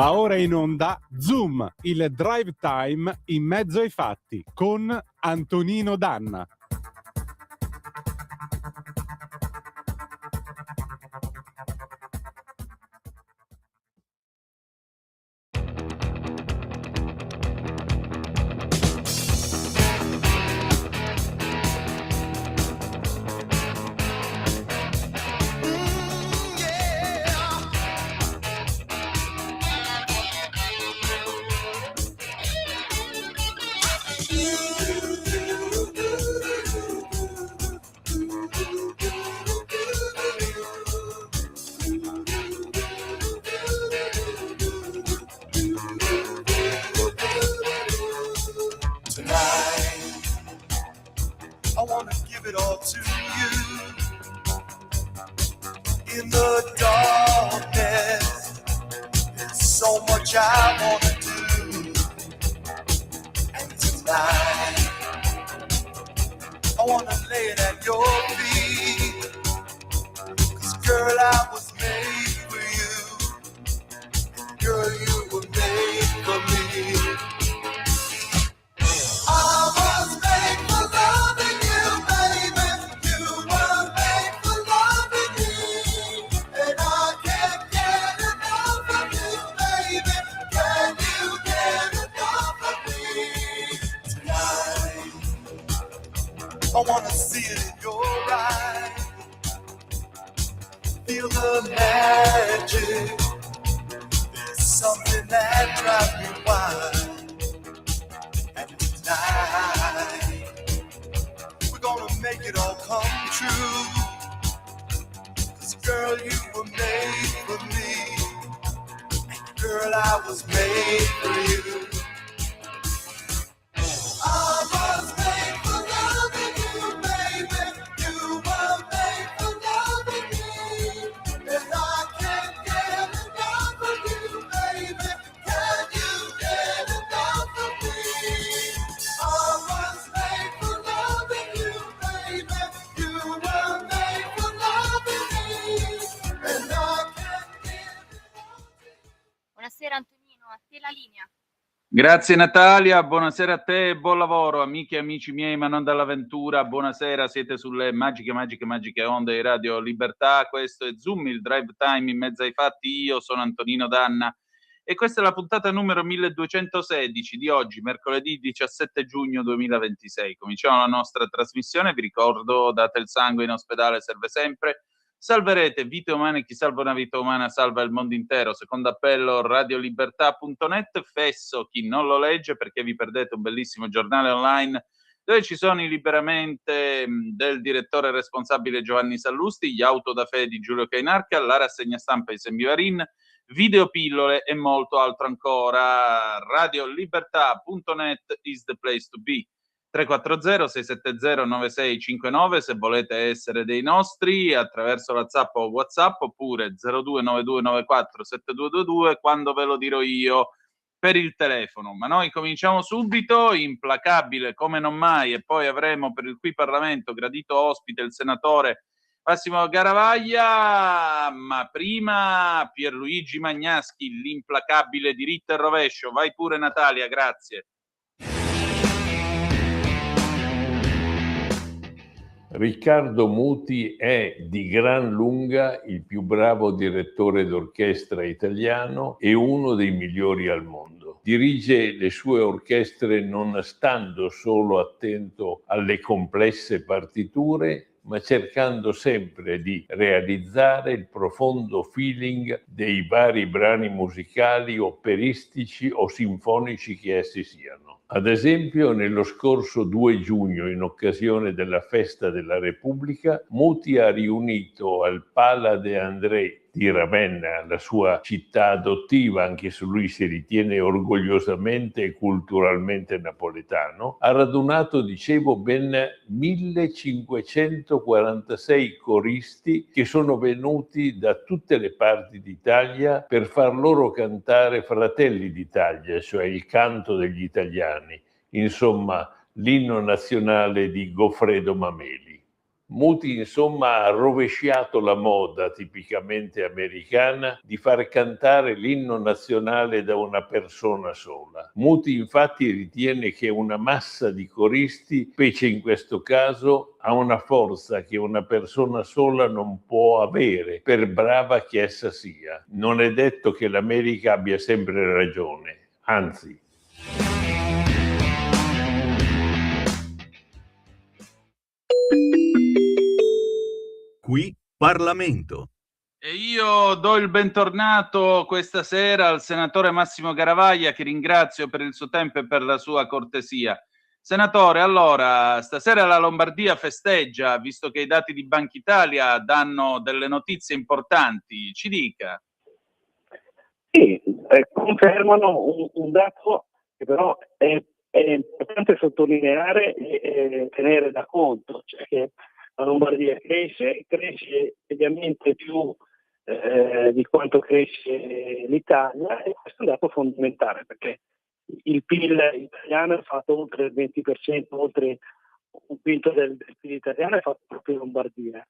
Va ora in onda Zoom, il drive time in mezzo ai fatti con Antonino Danna. Grazie Natalia, buonasera a te, buon lavoro amiche e amici miei, ma non dall'avventura, buonasera, siete sulle magiche onde di Radio Libertà, questo è Zoom, il drive time in mezzo ai fatti, io sono Antonino Danna e questa è la puntata numero 1216 di oggi, mercoledì 17 giugno 2026, cominciamo la nostra trasmissione, vi ricordo date il sangue in ospedale, serve sempre. Salverete vite umane, chi salva una vita umana salva il mondo intero. Secondo appello radiolibertà.net, fesso chi non lo legge perché vi perdete un bellissimo giornale online dove ci sono i liberamente del direttore responsabile Giovanni Sallusti, gli auto da fede di Giulio Cainarca, la rassegna stampa di Sembivarin, videopillole e molto altro ancora. Radiolibertà.net is the place to be. 340-670-9659 se volete essere dei nostri attraverso la Zap o WhatsApp oppure 0292947222 quando ve lo dirò io per il telefono. Ma noi cominciamo subito, implacabile come non mai, e poi avremo per il qui Parlamento gradito ospite il senatore Massimo Garavaglia, ma prima Pierluigi Magnaschi, l'implacabile diritto e rovescio. Vai pure Natalia, grazie. Riccardo Muti è di gran lunga il più bravo direttore d'orchestra italiano e uno dei migliori al mondo. Dirige le sue orchestre non stando solo attento alle complesse partiture, ma cercando sempre di realizzare il profondo feeling dei vari brani musicali, operistici o sinfonici che essi siano. Ad esempio, nello scorso 2 giugno, in occasione della Festa della Repubblica, Muti ha riunito al Pala de André di Ravenna, la sua città adottiva, anche se lui si ritiene orgogliosamente e culturalmente napoletano, ha radunato, dicevo, ben 1546 coristi che sono venuti da tutte le parti d'Italia per far loro cantare Fratelli d'Italia, cioè il canto degli italiani, insomma l'inno nazionale di Goffredo Mameli. Muti, insomma, ha rovesciato la moda tipicamente americana di far cantare l'inno nazionale da una persona sola. Muti, infatti, ritiene che una massa di coristi, specie in questo caso, ha una forza che una persona sola non può avere, per brava che essa sia. Non è detto che l'America abbia sempre ragione, anzi. Qui Parlamento. E io do il bentornato questa sera al senatore Massimo Garavaglia, che ringrazio per il suo tempo e per la sua cortesia. Senatore, allora, stasera la Lombardia festeggia, visto che i dati di Banca Italia danno delle notizie importanti. Ci dica. Sì, confermano un dato che però è importante sottolineare e tenere da conto, cioè che la Lombardia cresce mediamente più di quanto cresce l'Italia, e questo è un dato fondamentale perché il PIL italiano è fatto oltre il 20%, oltre un quinto del PIL italiano è fatto proprio in Lombardia.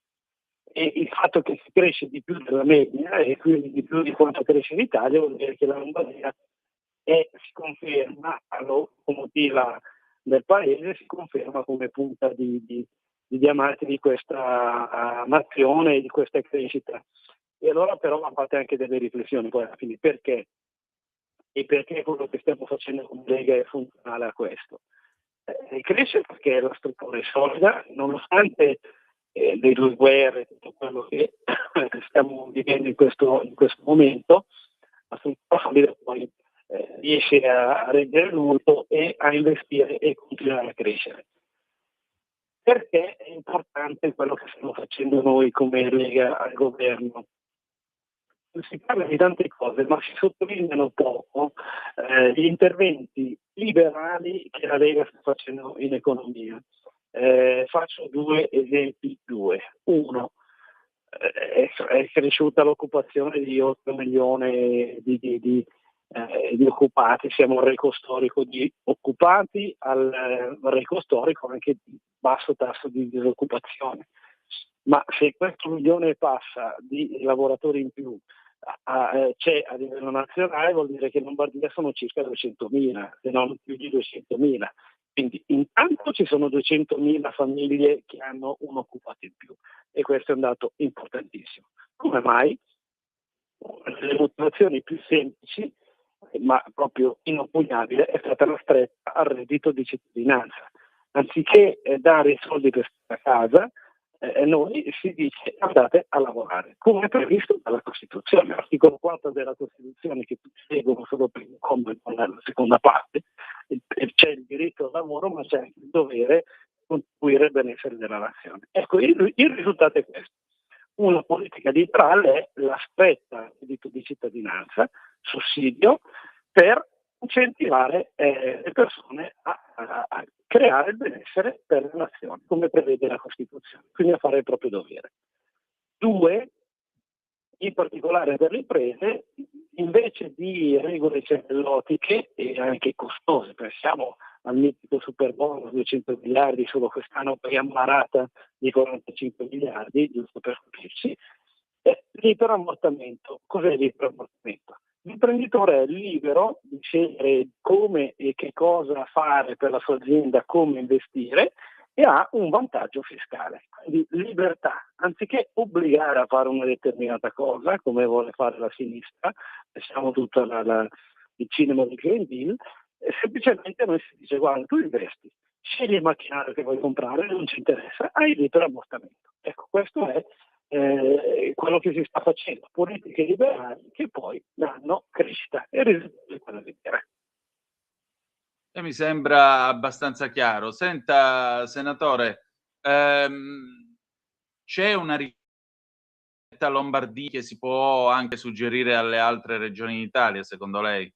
E il fatto che si cresce di più della media e quindi di più di quanto cresce l'Italia vuol dire che la Lombardia si conferma, alla locomotiva del paese, si conferma come punta di diamante di questa nazione e di questa crescita. E allora però fate anche delle riflessioni poi alla fine, perché? E perché quello che stiamo facendo come Lega è funzionale a questo? Cresce perché la struttura è solida, nonostante le due guerre, tutto quello che stiamo vivendo in questo momento, la struttura solida poi riesce a reggere l'urto e a investire e continuare a crescere. Perché è importante quello che stiamo facendo noi come Lega al governo? Si parla di tante cose, ma si sottolineano poco gli interventi liberali che la Lega sta facendo in economia. Faccio due esempi. Uno, è cresciuta l'occupazione di 8 milioni di occupati, siamo al record storico di occupati, al record storico anche di basso tasso di disoccupazione. Ma se questo milione passa di lavoratori in più c'è a livello nazionale, vuol dire che in Lombardia sono circa 200.000, se non più di 200.000. Quindi intanto ci sono 200.000 famiglie che hanno un occupato in più, e questo è un dato importantissimo. Come mai? Una delle motivazioni più semplici, ma proprio inoppugnabile, è stata la stretta al reddito di cittadinanza. Anziché dare i soldi per stare a casa, noi si dice andate a lavorare, come previsto dalla Costituzione. L'articolo 4 della Costituzione, che tutti seguono solo per il comma e non la seconda parte, c'è il diritto al lavoro, ma c'è anche il dovere di contribuire al benessere della nazione. Ecco, il risultato è questo. Una politica liberale è la stretta reddito di cittadinanza, sussidio, per incentivare le persone a creare il benessere per la nazione, come prevede la Costituzione, quindi a fare il proprio dovere. 2, in particolare per le imprese, invece di regole cervellotiche e anche costose, pensiamo al mitico super bonus 200 miliardi, solo quest'anno paghiamo una rata di 45 miliardi, giusto per capirci. Libero ammortamento. Cos'è il libero ammortamento? L'imprenditore è libero di scegliere come e che cosa fare per la sua azienda, come investire, e ha un vantaggio fiscale. Quindi libertà, anziché obbligare a fare una determinata cosa, come vuole fare la sinistra, pensiamo tutto il cinema di Green Deal, semplicemente noi si dice guarda, tu investi, scegli il macchinario che vuoi comprare, non ci interessa, hai libero ammortamento. Ecco, questo è quello che si sta facendo, politiche liberali che poi danno crescita, e il risultato è quello di dire. Mi sembra abbastanza chiaro. Senta, senatore, c'è una ricetta Lombardia che si può anche suggerire alle altre regioni d'Italia, secondo lei?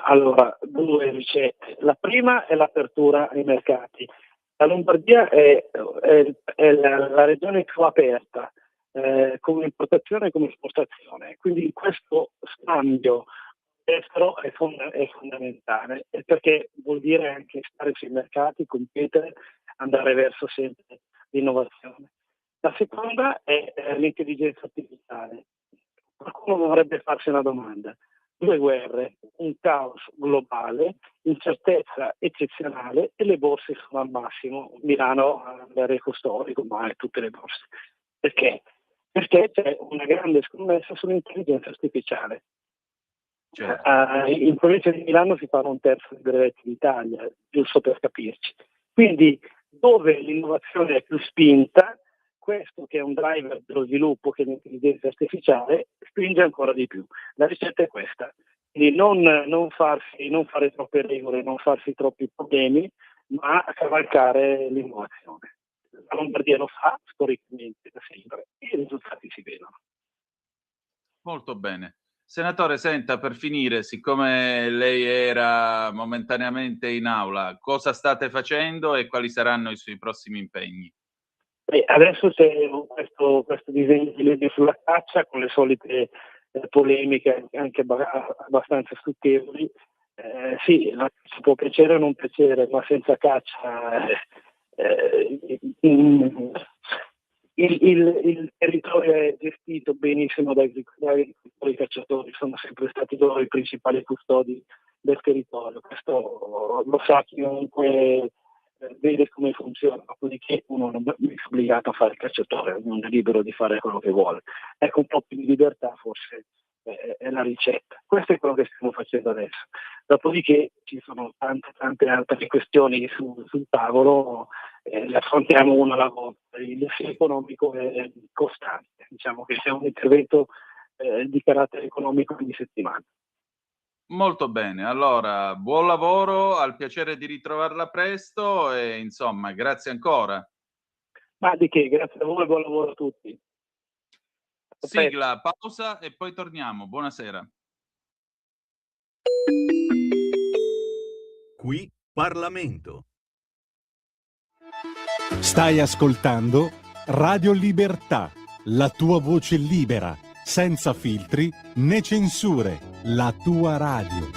Allora, 2 ricette. La prima è l'apertura ai mercati. La Lombardia è la regione più aperta come importazione e come esportazione, quindi questo scambio estero è fondamentale, perché vuol dire anche stare sui mercati, competere, andare verso sempre l'innovazione. La seconda è l'intelligenza artificiale. Qualcuno dovrebbe farsi una domanda. 2 guerre, un caos globale, incertezza eccezionale e le borse sono al massimo. Milano ha un record storico, ma è tutte le borse. Perché? Perché c'è una grande scommessa sull'intelligenza artificiale. Certo. In provincia di Milano si parla 1/3 dei brevetti d'Italia, giusto per capirci. Quindi dove l'innovazione è più spinta, questo che è un driver dello sviluppo, che è l'intelligenza artificiale, spinge ancora di più. La ricetta è questa, quindi non fare troppe regole, non farsi troppi problemi, ma cavalcare l'innovazione. La Lombardia lo fa storicamente da sempre e i risultati si vedono. Molto bene. Senatore, senta, per finire, siccome lei era momentaneamente in aula, cosa state facendo e quali saranno i suoi prossimi impegni? Adesso c'è questo disegno di legge sulla caccia con le solite polemiche anche abbastanza stucchevoli. Sì, la caccia può piacere o non piacere, ma senza caccia il territorio è gestito benissimo dai agricoltori cacciatori, sono sempre stati loro i principali custodi del territorio. Questo lo sa chiunque vede come funziona, dopodiché uno non è obbligato a fare il cacciatore, ognuno è libero di fare quello che vuole. Ecco, un po' più di libertà forse è la ricetta. Questo è quello che stiamo facendo adesso. Dopodiché ci sono tante altre questioni sul tavolo, le affrontiamo una alla volta. Il rischio economico è costante, diciamo che c'è un intervento di carattere economico ogni settimana. Molto bene, allora buon lavoro, al piacere di ritrovarla presto e insomma, grazie ancora. Ma di che, grazie a voi e buon lavoro a tutti. Sigla, pausa e poi torniamo. Buonasera. Qui Parlamento. Stai ascoltando Radio Libertà, la tua voce libera, senza filtri né censure, la tua radio.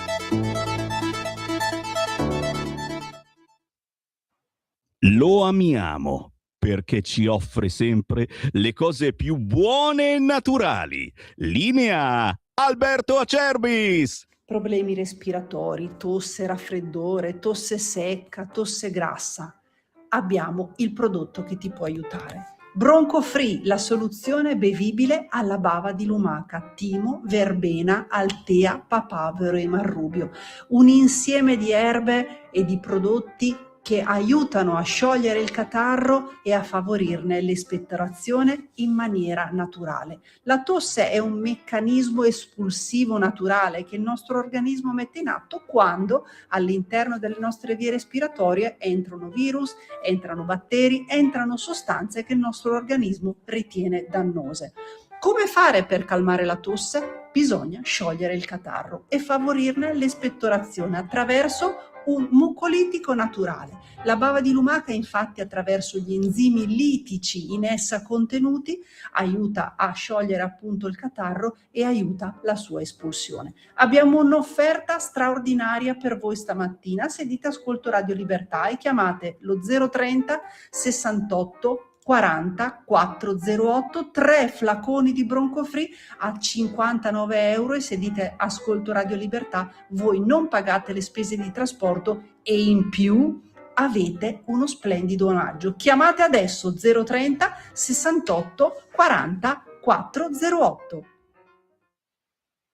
Lo amiamo perché ci offre sempre le cose più buone e naturali. Linea Alberto Acerbis. Problemi respiratori, tosse, raffreddore, tosse secca, tosse grassa. Abbiamo il prodotto che ti può aiutare. Bronco Free, la soluzione bevibile alla bava di lumaca, timo, verbena, altea, papavero e marrubio. Un insieme di erbe e di prodotti che aiutano a sciogliere il catarro e a favorirne l'espettorazione in maniera naturale. La tosse è un meccanismo espulsivo naturale che il nostro organismo mette in atto quando all'interno delle nostre vie respiratorie entrano virus, entrano batteri, entrano sostanze che il nostro organismo ritiene dannose. Come fare per calmare la tosse? Bisogna sciogliere il catarro e favorirne l'espettorazione attraverso un mucolitico naturale. La bava di lumaca, infatti, attraverso gli enzimi litici in essa contenuti, aiuta a sciogliere appunto il catarro e aiuta la sua espulsione. Abbiamo un'offerta straordinaria per voi stamattina. Se dite ascolto Radio Libertà e chiamate lo 030 68 40 408, 3 flaconi di Bronco Free a 59 euro, e se dite ascolto Radio Libertà voi non pagate le spese di trasporto e in più avete uno splendido omaggio. Chiamate adesso 030 68 40 408.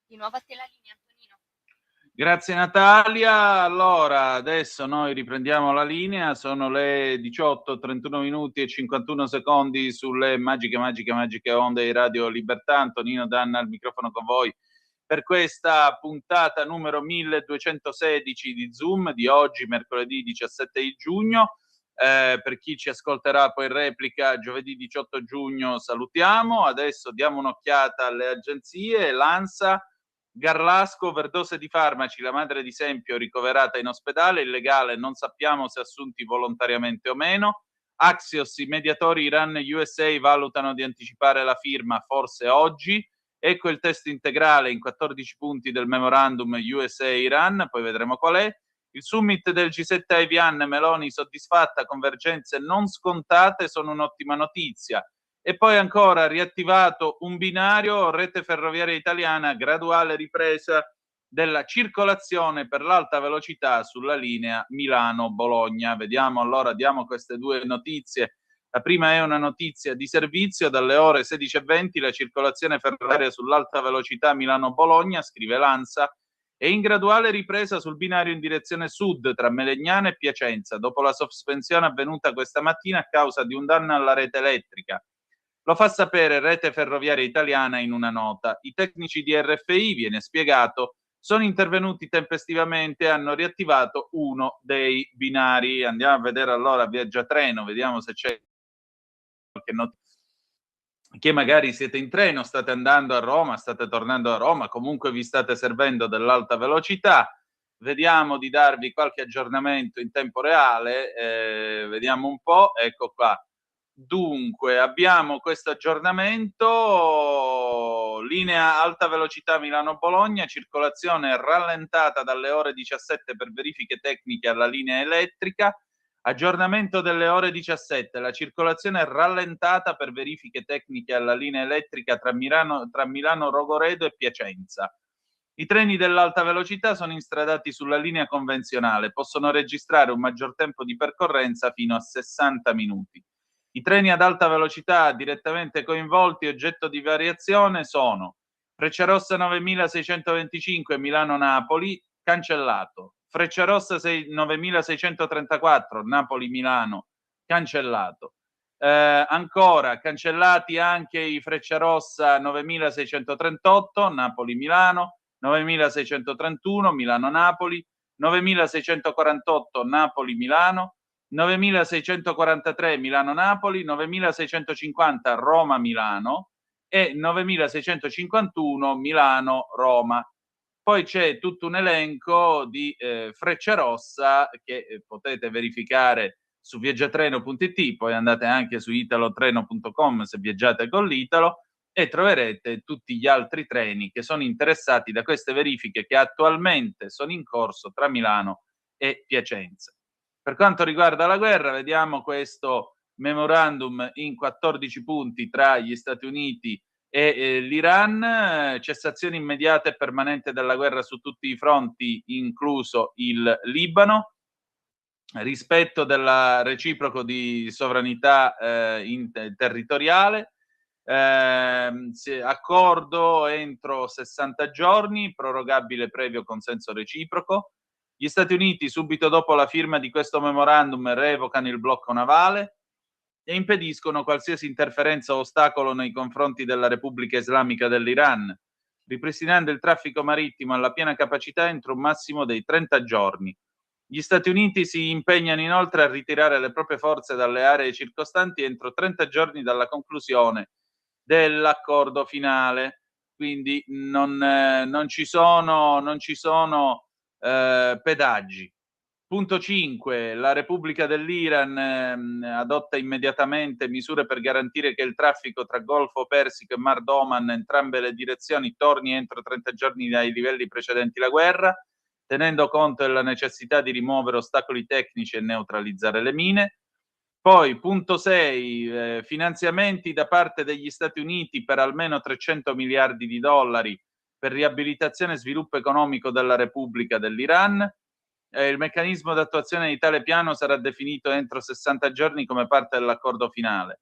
Di nuovo a te la linea, Antonino. Grazie Natalia. Allora, adesso noi riprendiamo la linea, sono le 18, 31 minuti e 51 secondi sulle magiche onde di Radio Libertà. Antonino Danna al microfono con voi per questa puntata numero 1216 di Zoom di oggi, mercoledì 17 di giugno. Per chi ci ascolterà poi in replica giovedì 18 giugno salutiamo. Adesso diamo un'occhiata alle agenzie. L'ANSA: Garlasco, overdose di farmaci, la madre di Sempio ricoverata in ospedale, illegale, non sappiamo se assunti volontariamente o meno. Axios, i mediatori Iran-USA valutano di anticipare la firma forse oggi. Ecco il testo integrale in 14 punti del memorandum USA-Iran, poi vedremo qual è. Il summit del G7 a Evian, Meloni soddisfatta, convergenze non scontate sono un'ottima notizia. E poi ancora riattivato un binario, Rete Ferroviaria Italiana, graduale ripresa della circolazione per l'alta velocità sulla linea Milano-Bologna. Vediamo allora, diamo queste due notizie. La prima è una notizia di servizio: dalle ore 16:20 la circolazione ferroviaria sull'alta velocità Milano-Bologna, scrive l'ANSA, è in graduale ripresa sul binario in direzione sud tra Melegnano e Piacenza, dopo la sospensione avvenuta questa mattina a causa di un danno alla rete elettrica. Lo fa sapere Rete Ferroviaria Italiana in una nota. I tecnici di RFI, viene spiegato, sono intervenuti tempestivamente e hanno riattivato uno dei binari. Andiamo a vedere allora Viaggiatreno, vediamo se c'è qualche notizia. Che magari siete in treno, state andando a Roma, state tornando a Roma, comunque vi state servendo dell'alta velocità. Vediamo di darvi qualche aggiornamento in tempo reale, vediamo un po', ecco qua. Dunque, abbiamo questo aggiornamento: linea alta velocità Milano-Bologna, circolazione rallentata dalle ore 17 per verifiche tecniche alla linea elettrica. Aggiornamento delle ore 17, la circolazione è rallentata per verifiche tecniche alla linea elettrica tra Milano Rogoredo e Piacenza. I treni dell'alta velocità sono instradati sulla linea convenzionale, possono registrare un maggior tempo di percorrenza fino a 60 minuti. I treni ad alta velocità direttamente coinvolti, oggetto di variazione, sono Frecciarossa 9625 Milano-Napoli, cancellato. Frecciarossa 9634 Napoli-Milano, cancellato. Ancora cancellati anche i Frecciarossa 9638 Napoli-Milano, 9631 Milano-Napoli, 9648 Napoli-Milano, 9643 Milano-Napoli, 9650 Roma-Milano e 9651 Milano-Roma. Poi c'è tutto un elenco di Frecciarossa che potete verificare su viaggiatreno.it, poi andate anche su italotreno.com se viaggiate con l'Italo e troverete tutti gli altri treni che sono interessati da queste verifiche che attualmente sono in corso tra Milano e Piacenza. Per quanto riguarda la guerra, vediamo questo memorandum in 14 punti tra gli Stati Uniti e l'Iran, cessazione immediata e permanente della guerra su tutti i fronti, incluso il Libano, rispetto del reciproco di sovranità territoriale, accordo entro 60 giorni, prorogabile previo consenso reciproco. Gli Stati Uniti, subito dopo la firma di questo memorandum, revocano il blocco navale e impediscono qualsiasi interferenza o ostacolo nei confronti della Repubblica Islamica dell'Iran, ripristinando il traffico marittimo alla piena capacità entro un massimo dei 30 giorni. Gli Stati Uniti si impegnano inoltre a ritirare le proprie forze dalle aree circostanti entro 30 giorni dalla conclusione dell'accordo finale. Quindi non ci sono pedaggi. Punto 5. La Repubblica dell'Iran adotta immediatamente misure per garantire che il traffico tra Golfo Persico e Mar d'Oman, entrambe le direzioni, torni entro 30 giorni dai livelli precedenti la guerra, tenendo conto della necessità di rimuovere ostacoli tecnici e neutralizzare le mine. Poi, punto 6, finanziamenti da parte degli Stati Uniti per almeno 300 miliardi di dollari per riabilitazione e sviluppo economico della Repubblica dell'Iran. Il meccanismo d'attuazione di tale piano sarà definito entro 60 giorni come parte dell'accordo finale.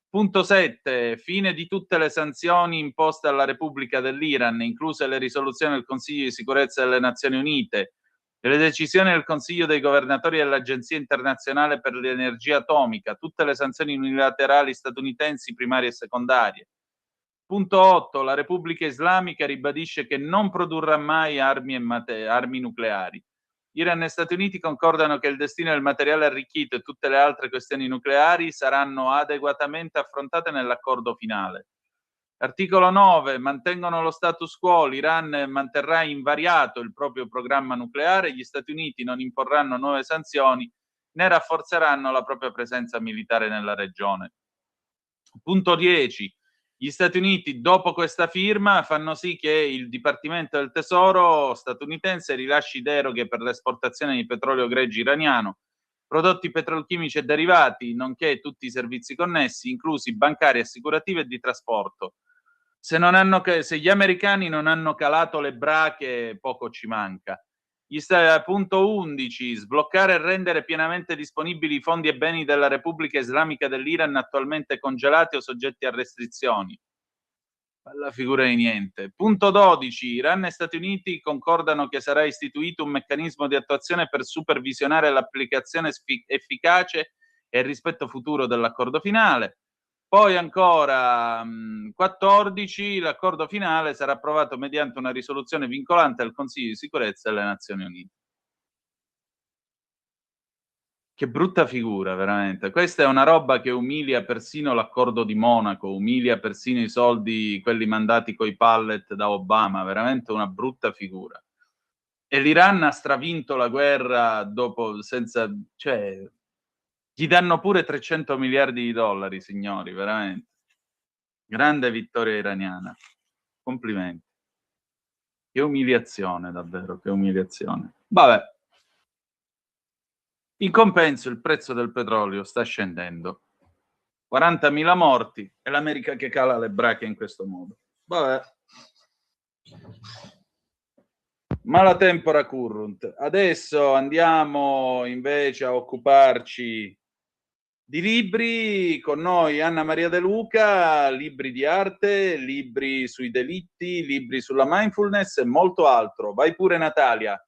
Punto 7. Fine di tutte le sanzioni imposte alla Repubblica dell'Iran, incluse le risoluzioni del Consiglio di sicurezza delle Nazioni Unite e le decisioni del Consiglio dei governatori dell'Agenzia internazionale per l'energia atomica, tutte le sanzioni unilaterali statunitensi primarie e secondarie. Punto 8. La Repubblica Islamica ribadisce che non produrrà mai armi nucleari. Iran e Stati Uniti concordano che il destino del materiale arricchito e tutte le altre questioni nucleari saranno adeguatamente affrontate nell'accordo finale. Articolo 9. Mantengono lo status quo. L'Iran manterrà invariato il proprio programma nucleare. Gli Stati Uniti non imporranno nuove sanzioni né rafforzeranno la propria presenza militare nella regione. Punto 10. Gli Stati Uniti, dopo questa firma, fanno sì che il Dipartimento del Tesoro statunitense rilasci deroghe per l'esportazione di petrolio greggio iraniano, prodotti petrolchimici e derivati, nonché tutti i servizi connessi, inclusi bancari, assicurativi e di trasporto. Se gli americani non hanno calato le brache, poco ci manca. Punto 11. Sbloccare e rendere pienamente disponibili i fondi e beni della Repubblica Islamica dell'Iran attualmente congelati o soggetti a restrizioni. Bella figura di niente. Punto 12. Iran e Stati Uniti concordano che sarà istituito un meccanismo di attuazione per supervisionare l'applicazione efficace e il rispetto futuro dell'accordo finale. Poi ancora 14, l'accordo finale sarà approvato mediante una risoluzione vincolante del Consiglio di sicurezza delle Nazioni Unite. Che brutta figura, veramente. Questa è una roba che umilia persino l'accordo di Monaco, umilia persino i soldi, quelli mandati coi pallet da Obama, veramente una brutta figura. E l'Iran ha stravinto la guerra dopo, senza, cioè, gli danno pure 300 miliardi di dollari, signori, veramente. Grande vittoria iraniana. Complimenti. Che umiliazione, davvero, che umiliazione. Vabbè. In compenso il prezzo del petrolio sta scendendo. 40.000 morti e l'America che cala le brache in questo modo. Vabbè. Mala tempora currunt. Adesso andiamo invece a occuparci di libri. Con noi Anna Maria De Luca, libri di arte, libri sui delitti, libri sulla mindfulness e molto altro. Vai pure Natalia.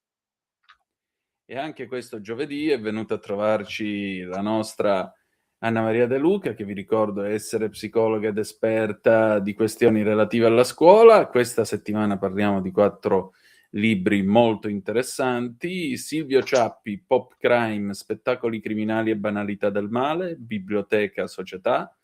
E anche questo giovedì è venuta a trovarci la nostra Anna Maria De Luca, che vi ricordo essere psicologa ed esperta di questioni relative alla scuola. Questa settimana parliamo di 4 libri molto interessanti. Silvio Ciappi, Pop Crime, spettacoli criminali e banalità del male, biblioteca, società.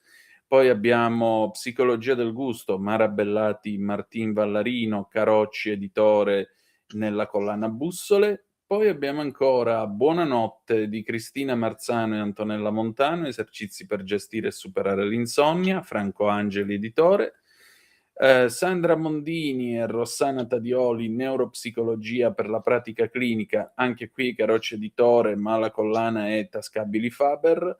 Poi abbiamo Psicologia del gusto, Mara Bellati, Martin Vallarino, Carocci, editore, nella collana Bussole. Poi abbiamo ancora Buonanotte di Cristina Marzano e Antonella Montano, esercizi per gestire e superare l'insonnia, Franco Angeli, editore. Sandra Mondini e Rossana Tadioli, neuropsicologia per la pratica clinica, anche qui Carocci editore, ma la collana è Tascabili Faber.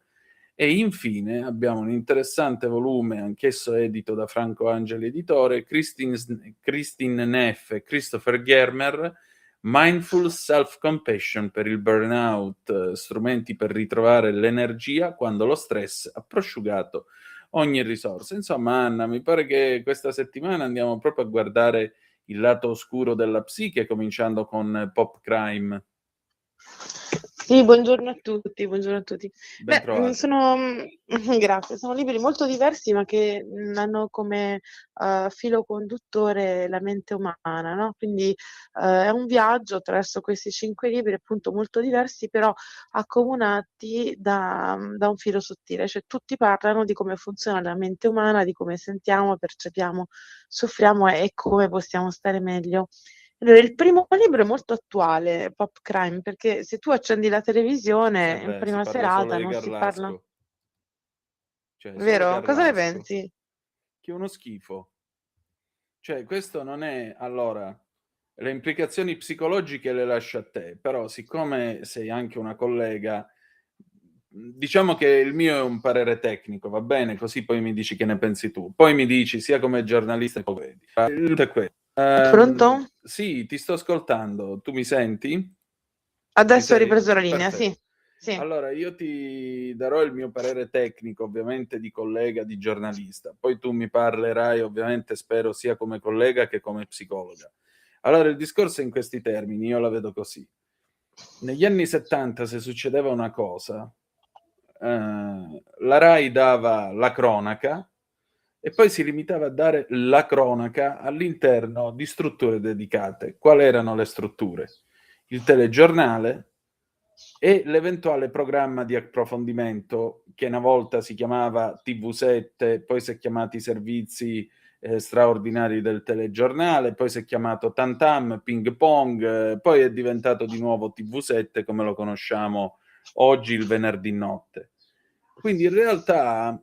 E infine abbiamo un interessante volume, anch'esso edito da Franco Angeli editore, Christine Neff e Christopher Germer, Mindful Self-Compassion per il burnout, strumenti per ritrovare l'energia quando lo stress ha prosciugato ogni risorsa. Insomma, Anna, mi pare che questa settimana andiamo proprio a guardare il lato oscuro della psiche, cominciando con Pop Crime. Sì, buongiorno a tutti, buongiorno a tutti. Ben trovata. Grazie, sono libri molto diversi ma che hanno come filo conduttore la mente umana, no? Quindi è un viaggio attraverso questi 5 libri, appunto molto diversi, però accomunati da un filo sottile, cioè tutti parlano di come funziona la mente umana, di come sentiamo, percepiamo, soffriamo e come possiamo stare meglio. Allora, il primo libro è molto attuale, Pop Crime, perché se tu accendi la televisione in prima serata non si parla... Cioè, Vero? Cosa ne pensi? Che è uno schifo. Cioè, questo non è... Allora, le implicazioni psicologiche le lascio a te, però siccome sei anche una collega, diciamo che il mio è un parere tecnico, va bene? Così poi mi dici che ne pensi tu. Poi mi dici sia come giornalista che vedi. È questo. Pronto? Sì, ti sto ascoltando. Tu mi senti? Adesso ho ripreso la linea, Perfetto. sì. Allora, io ti darò il mio parere tecnico, ovviamente di collega, di giornalista. Poi tu mi parlerai, ovviamente, spero, sia come collega che come psicologa. Allora, il discorso è in questi termini, io la vedo così. Negli anni 70, se succedeva una cosa, la Rai dava la cronaca e poi si limitava a dare la cronaca all'interno di strutture dedicate. Quali erano le strutture? Il telegiornale e l'eventuale programma di approfondimento che una volta si chiamava TV7, poi si è chiamati servizi straordinari del telegiornale, poi si è chiamato Tantam, Ping Pong, poi è diventato di nuovo TV7 come lo conosciamo oggi il venerdì notte. Quindi in realtà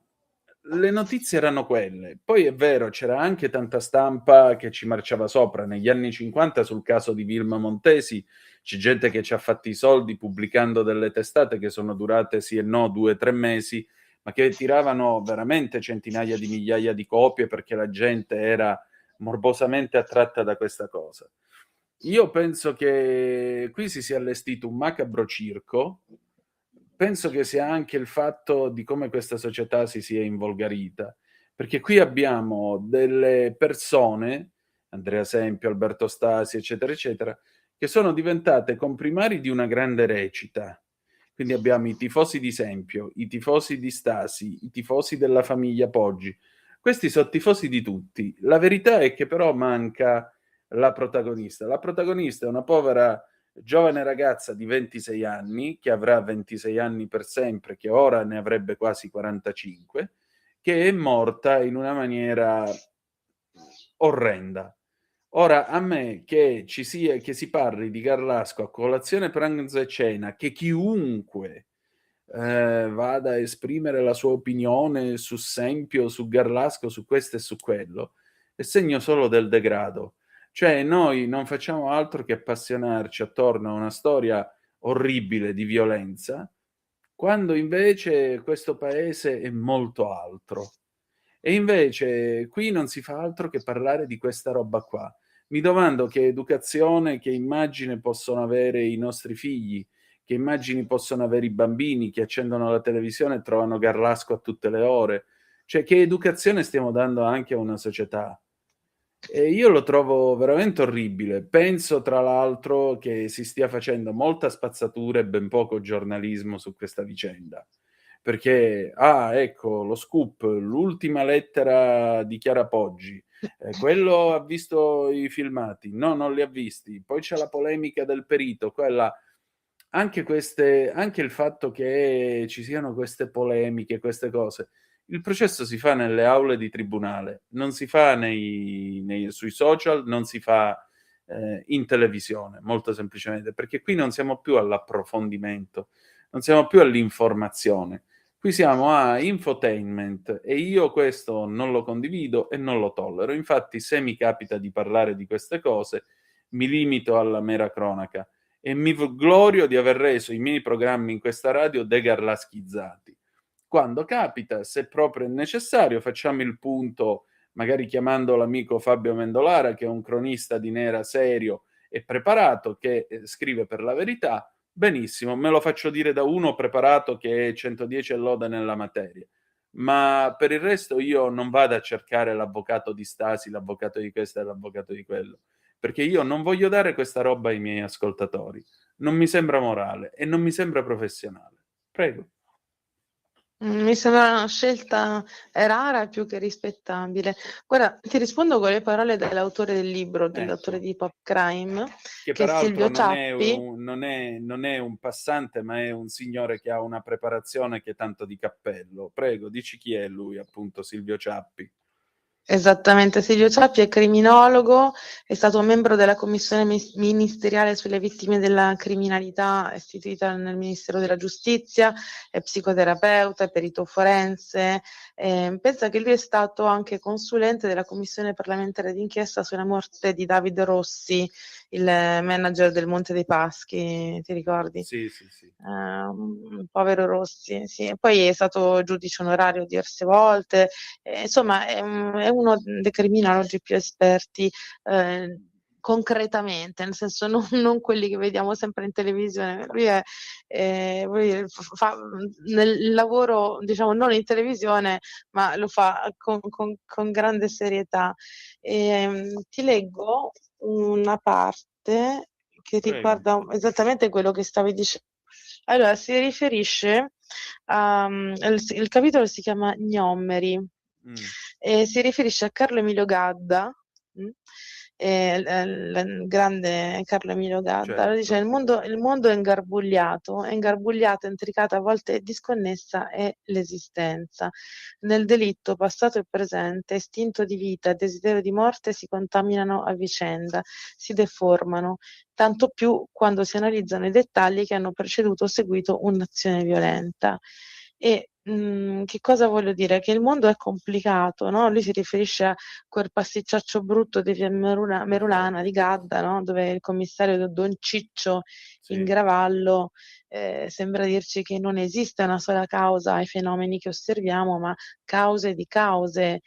le notizie erano quelle. Poi è vero, c'era anche tanta stampa che ci marciava sopra. Negli anni 50 sul caso di Vilma Montesi c'è gente che ci ha fatti i soldi pubblicando delle testate che sono durate sì e no 2 o 3 mesi, ma che tiravano veramente centinaia di migliaia di copie perché la gente era morbosamente attratta da questa cosa. Io penso che qui si sia allestito un macabro circo. Penso che sia anche il fatto di come questa società si sia involgarita, perché qui abbiamo delle persone, Andrea Sempio, Alberto Stasi, eccetera, eccetera, che sono diventate comprimari di una grande recita. Quindi abbiamo i tifosi di Sempio, i tifosi di Stasi, i tifosi della famiglia Poggi. Questi sono tifosi di tutti. La verità è che però manca la protagonista. La protagonista è una povera giovane ragazza di 26 anni, che avrà 26 anni per sempre, che ora ne avrebbe quasi 45, che è morta in una maniera orrenda. Ora, a me che si parli di Garlasco a colazione, pranzo e cena, che chiunque vada a esprimere la sua opinione su Sempio, su Garlasco, su questo e su quello, è segno solo del degrado. Cioè noi non facciamo altro che appassionarci attorno a una storia orribile di violenza, quando invece questo paese è molto altro. E invece qui non si fa altro che parlare di questa roba qua. Mi domando che educazione, che immagine possono avere i nostri figli, che immagini possono avere i bambini che accendono la televisione e trovano Garlasco a tutte le ore. Cioè, che educazione stiamo dando anche a una società? E io lo trovo veramente orribile. Penso, tra l'altro, che si stia facendo molta spazzatura e ben poco giornalismo su questa vicenda. Perché, ecco, lo scoop, l'ultima lettera di Chiara Poggi. Quello ha visto i filmati? No, non li ha visti. Poi c'è la polemica del perito, quella... Anche il fatto che ci siano queste polemiche, queste cose. Il processo si fa nelle aule di tribunale, non si fa sui social, non si fa in televisione, molto semplicemente, perché qui non siamo più all'approfondimento, non siamo più all'informazione, qui siamo a infotainment e io questo non lo condivido e non lo tollero. Infatti, se mi capita di parlare di queste cose, mi limito alla mera cronaca e mi glorio di aver reso i miei programmi in questa radio degarlaschizzati. Quando capita, se proprio è necessario, facciamo il punto, magari chiamando l'amico Fabio Mendolara, che è un cronista di nera serio e preparato, che scrive per La Verità. Benissimo, me lo faccio dire da uno preparato che è 110 e lode nella materia. Ma per il resto io non vado a cercare l'avvocato di Stasi, l'avvocato di questo e l'avvocato di quello, perché io non voglio dare questa roba ai miei ascoltatori. Non mi sembra morale e non mi sembra professionale. Prego. Mi sembra una scelta rara e più che rispettabile. Guarda, ti rispondo con le parole dell'autore del libro, dell'autore Ecco. di Pop Crime, Che che è Silvio Ciappi. non è un passante, ma è un signore che ha una preparazione che è tanto di cappello. Prego, dici chi è lui, appunto, Silvio Ciappi. Esattamente, Silvio Ciappi è criminologo, è stato membro della commissione ministeriale sulle vittime della criminalità istituita nel Ministero della Giustizia, è psicoterapeuta, è perito forense. Pensa che lui è stato anche consulente della commissione parlamentare d'inchiesta sulla morte di David Rossi, il manager del Monte dei Paschi, ti ricordi? Sì. Povero Rossi, sì. E poi è stato giudice onorario diverse volte. Insomma, è uno dei criminologi più esperti concretamente, nel senso non quelli che vediamo sempre in televisione. Lui fa nel lavoro, diciamo, non in televisione, ma lo fa con grande serietà. Ti leggo una parte che riguarda esattamente quello che stavi dicendo. Allora, si riferisce il capitolo si chiama Gnommeri. E si riferisce a Carlo Emilio Gadda, il grande Carlo Emilio Gadda. Certo. Allora dice: il mondo è ingarbugliato, intricata, a volte disconnessa è l'esistenza. Nel delitto passato e presente, istinto di vita e desiderio di morte si contaminano a vicenda, si deformano, tanto più quando si analizzano i dettagli che hanno preceduto o seguito un'azione violenta. E che cosa voglio dire? Che il mondo è complicato, no? Lui si riferisce a quel pasticciaccio brutto di via Merulana di Gadda, no? Dove il commissario Don Ciccio in Gravallo sembra dirci che non esiste una sola causa ai fenomeni che osserviamo, ma cause di cause,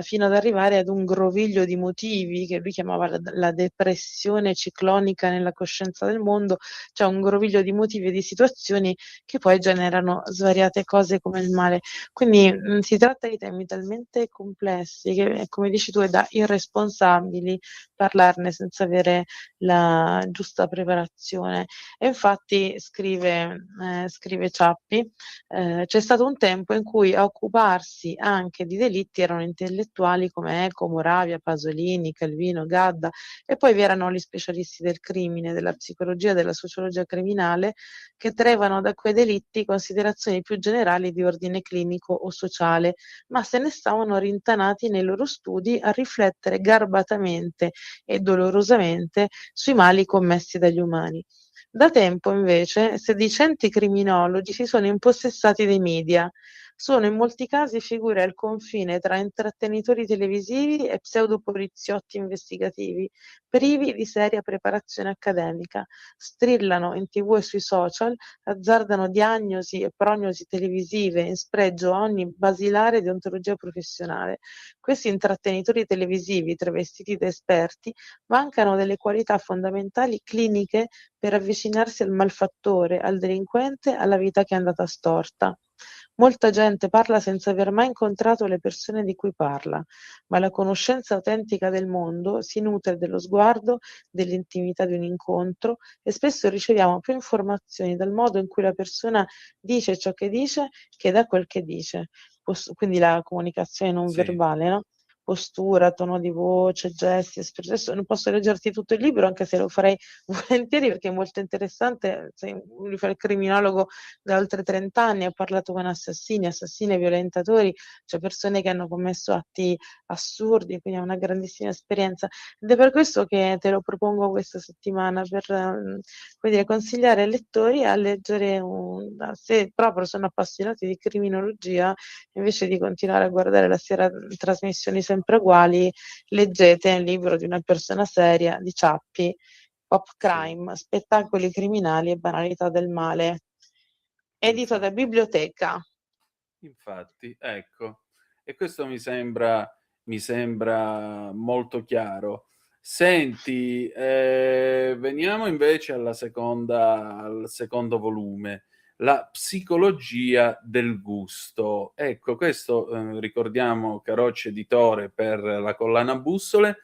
fino ad arrivare ad un groviglio di motivi che lui chiamava la depressione ciclonica nella coscienza del mondo, cioè un groviglio di motivi e di situazioni che poi generano svariate cose come il male. Quindi si tratta di temi talmente complessi che, come dici tu, è da irresponsabili parlarne senza avere la giusta preparazione. E infatti scrive Ciappi, c'è stato un tempo in cui a occuparsi anche di delitti erano intellettuali come Eco, Moravia, Pasolini, Calvino, Gadda, e poi vi erano gli specialisti del crimine, della psicologia, della sociologia criminale, che traevano da quei delitti considerazioni più generali di ordine clinico o sociale, ma se ne stavano rintanati nei loro studi a riflettere garbatamente e dolorosamente sui mali commessi dagli umani. Da tempo, invece, sedicenti criminologi si sono impossessati dei media. Sono in molti casi figure al confine tra intrattenitori televisivi e pseudopoliziotti investigativi, privi di seria preparazione accademica. Strillano in TV e sui social, azzardano diagnosi e prognosi televisive in spregio a ogni basilare deontologia professionale. Questi intrattenitori televisivi, travestiti da esperti, mancano delle qualità fondamentali cliniche per avvicinarsi al malfattore, al delinquente, alla vita che è andata storta. Molta gente parla senza aver mai incontrato le persone di cui parla, ma la conoscenza autentica del mondo si nutre dello sguardo, dell'intimità di un incontro, e spesso riceviamo più informazioni dal modo in cui la persona dice ciò che dice che da quel che dice. Quindi la comunicazione non verbale, no? Postura, tono di voce, gesti, espressioni. Adesso non posso leggerti tutto il libro, anche se lo farei volentieri perché è molto interessante. Lui fa il criminologo da oltre 30 anni, ha parlato con assassini e violentatori, cioè persone che hanno commesso atti assurdi, quindi ha una grandissima esperienza. Ed è per questo che te lo propongo questa settimana, per come dire, consigliare ai lettori a leggere, se proprio sono appassionati di criminologia, invece di continuare a guardare la sera trasmissioni sempre uguali, leggete il libro di una persona seria, di Ciappi, Pop Crime, spettacoli criminali e banalità del male, edito da Biblioteca. Infatti, ecco, e questo mi sembra molto chiaro. Senti, veniamo invece al secondo volume, la psicologia del gusto. Ecco, questo ricordiamo Carocci editore per la collana Bussole.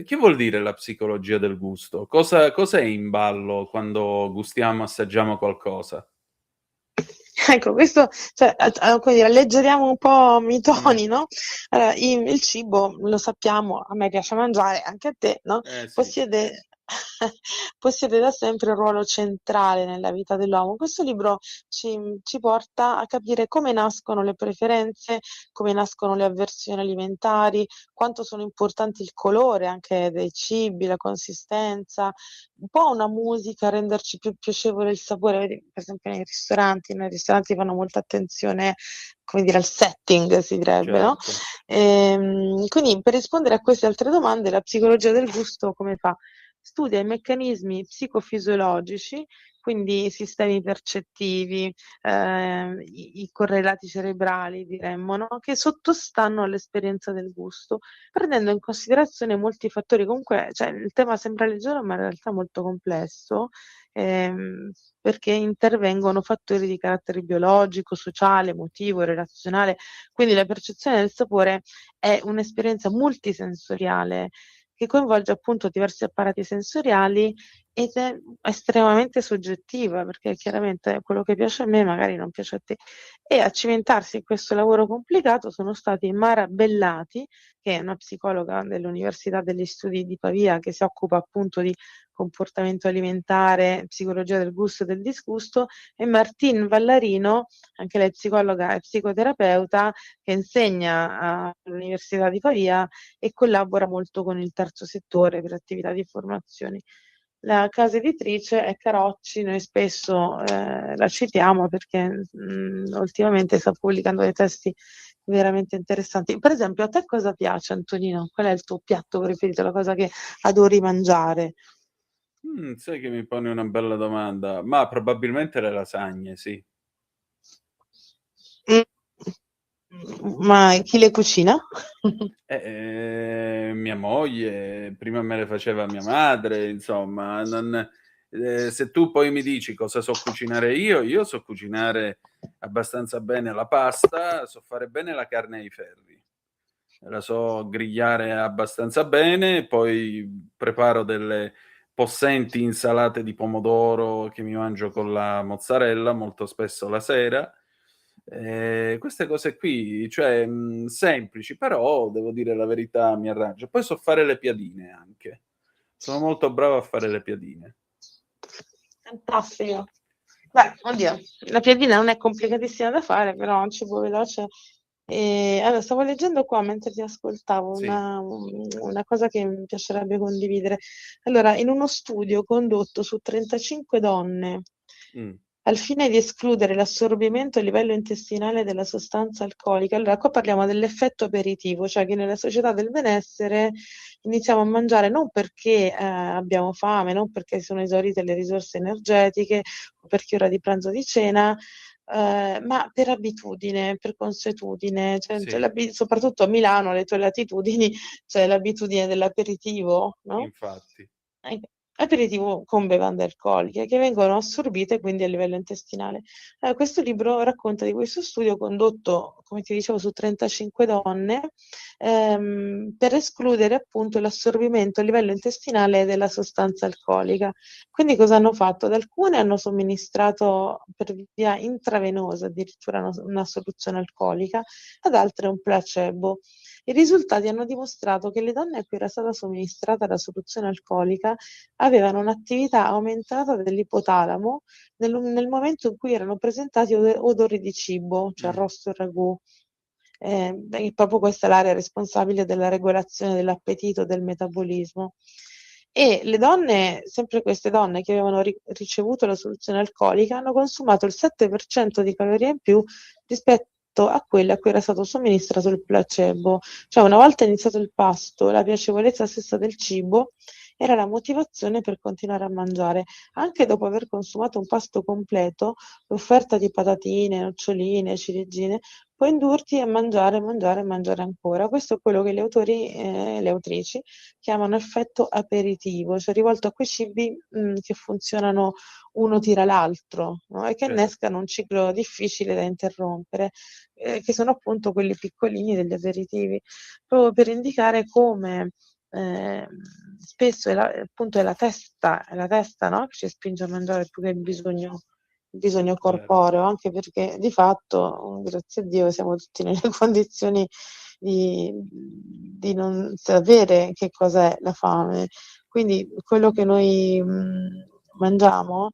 Che vuol dire la psicologia del gusto? Cosa è in ballo quando gustiamo, assaggiamo qualcosa? Ecco, questo, cioè, come dire, alleggeriamo un po' i toni, no? Allora, il cibo, lo sappiamo, a me piace mangiare, anche a te, no? Possiede da sempre un ruolo centrale nella vita dell'uomo. Questo libro ci porta a capire come nascono le preferenze, come nascono le avversioni alimentari, quanto sono importanti il colore anche dei cibi, la consistenza, un po' una musica, renderci più piacevole il sapore. Vedi, per esempio nei ristoranti fanno molta attenzione, come dire, al setting, si direbbe, no? Quindi per rispondere a queste altre domande, la psicologia del gusto come fa? Studia i meccanismi psicofisiologici, quindi i sistemi percettivi, i correlati cerebrali, diremmo, no? Che sottostanno all'esperienza del gusto, prendendo in considerazione molti fattori. Comunque, cioè, il tema sembra leggero, ma in realtà è molto complesso, perché intervengono fattori di carattere biologico, sociale, emotivo, relazionale. Quindi la percezione del sapore è un'esperienza multisensoriale che coinvolge appunto diversi apparati sensoriali ed è estremamente soggettiva, perché chiaramente quello che piace a me magari non piace a te. E a cimentarsi in questo lavoro complicato sono stati Mara Bellati, che è una psicologa dell'Università degli Studi di Pavia, che si occupa appunto di comportamento alimentare, psicologia del gusto e del disgusto, e Martine Vallarino, anche lei psicologa e psicoterapeuta, che insegna all'Università di Pavia e collabora molto con il terzo settore per attività di formazione. La casa editrice è Carocci, noi spesso la citiamo perché ultimamente sta pubblicando dei testi veramente interessanti. Per esempio, a te cosa piace, Antonino? Qual è il tuo piatto preferito, la cosa che adori mangiare? Sai che mi poni una bella domanda, ma probabilmente le lasagne, sì. Ma chi le cucina? Mia moglie, prima me le faceva mia madre, insomma, se tu poi mi dici cosa so cucinare io so cucinare abbastanza bene la pasta, so fare bene la carne ai ferri, la so grigliare abbastanza bene, poi preparo delle possenti insalate di pomodoro che mi mangio con la mozzarella molto spesso la sera. Queste cose qui, cioè semplici, però devo dire la verità, mi arrangio. Poi so fare le piadine anche. Sono molto bravo a fare le piadine. Fantastico. Beh, oddio, la piadina non è complicatissima da fare, però è un cibo veloce. Allora, stavo leggendo qua mentre ti ascoltavo Sì. una cosa che mi piacerebbe condividere. Allora, in uno studio condotto su 35 donne Mm. al fine di escludere l'assorbimento a livello intestinale della sostanza alcolica. Allora, qua parliamo dell'effetto aperitivo, cioè che nella società del benessere iniziamo a mangiare non perché abbiamo fame, non perché sono esaurite le risorse energetiche o perché è ora di pranzo o di cena, ma per abitudine, per consuetudine, cioè, Sì, soprattutto a Milano, alle tue latitudini, c'è l'abitudine dell'aperitivo, no? infatti. Aperitivo con bevande alcoliche che vengono assorbite quindi a livello intestinale. Questo libro racconta di questo studio condotto, come ti dicevo, su 35 donne per escludere appunto l'assorbimento a livello intestinale della sostanza alcolica. Quindi cosa hanno fatto? Ad alcune hanno somministrato per via intravenosa addirittura una soluzione alcolica, ad altre un placebo. I risultati hanno dimostrato che le donne a cui era stata somministrata la soluzione alcolica avevano un'attività aumentata dell'ipotalamo nel momento in cui erano presentati odori di cibo, cioè arrosto e ragù. E proprio questa è l'area responsabile della regolazione dell'appetito, del metabolismo. E le donne, sempre queste donne che avevano ricevuto la soluzione alcolica, hanno consumato il 7% di calorie in più rispetto a quelle a cui era stato somministrato il placebo. Cioè, una volta iniziato il pasto, la piacevolezza stessa del cibo era la motivazione per continuare a mangiare. Anche dopo aver consumato un pasto completo, l'offerta di patatine, noccioline, ciliegine può indurti a mangiare, mangiare e mangiare ancora. Questo è quello che gli autori e le autrici chiamano effetto aperitivo, cioè rivolto a quei cibi che funzionano uno tira l'altro, no? E che Certo. innescano un ciclo difficile da interrompere, che sono appunto quelli piccolini degli aperitivi, proprio per indicare come spesso appunto è la testa, no? Che ci spinge a mangiare più che il bisogno corporeo, anche perché di fatto, grazie a Dio, siamo tutti nelle condizioni di non sapere che cos'è la fame. Quindi quello che noi mangiamo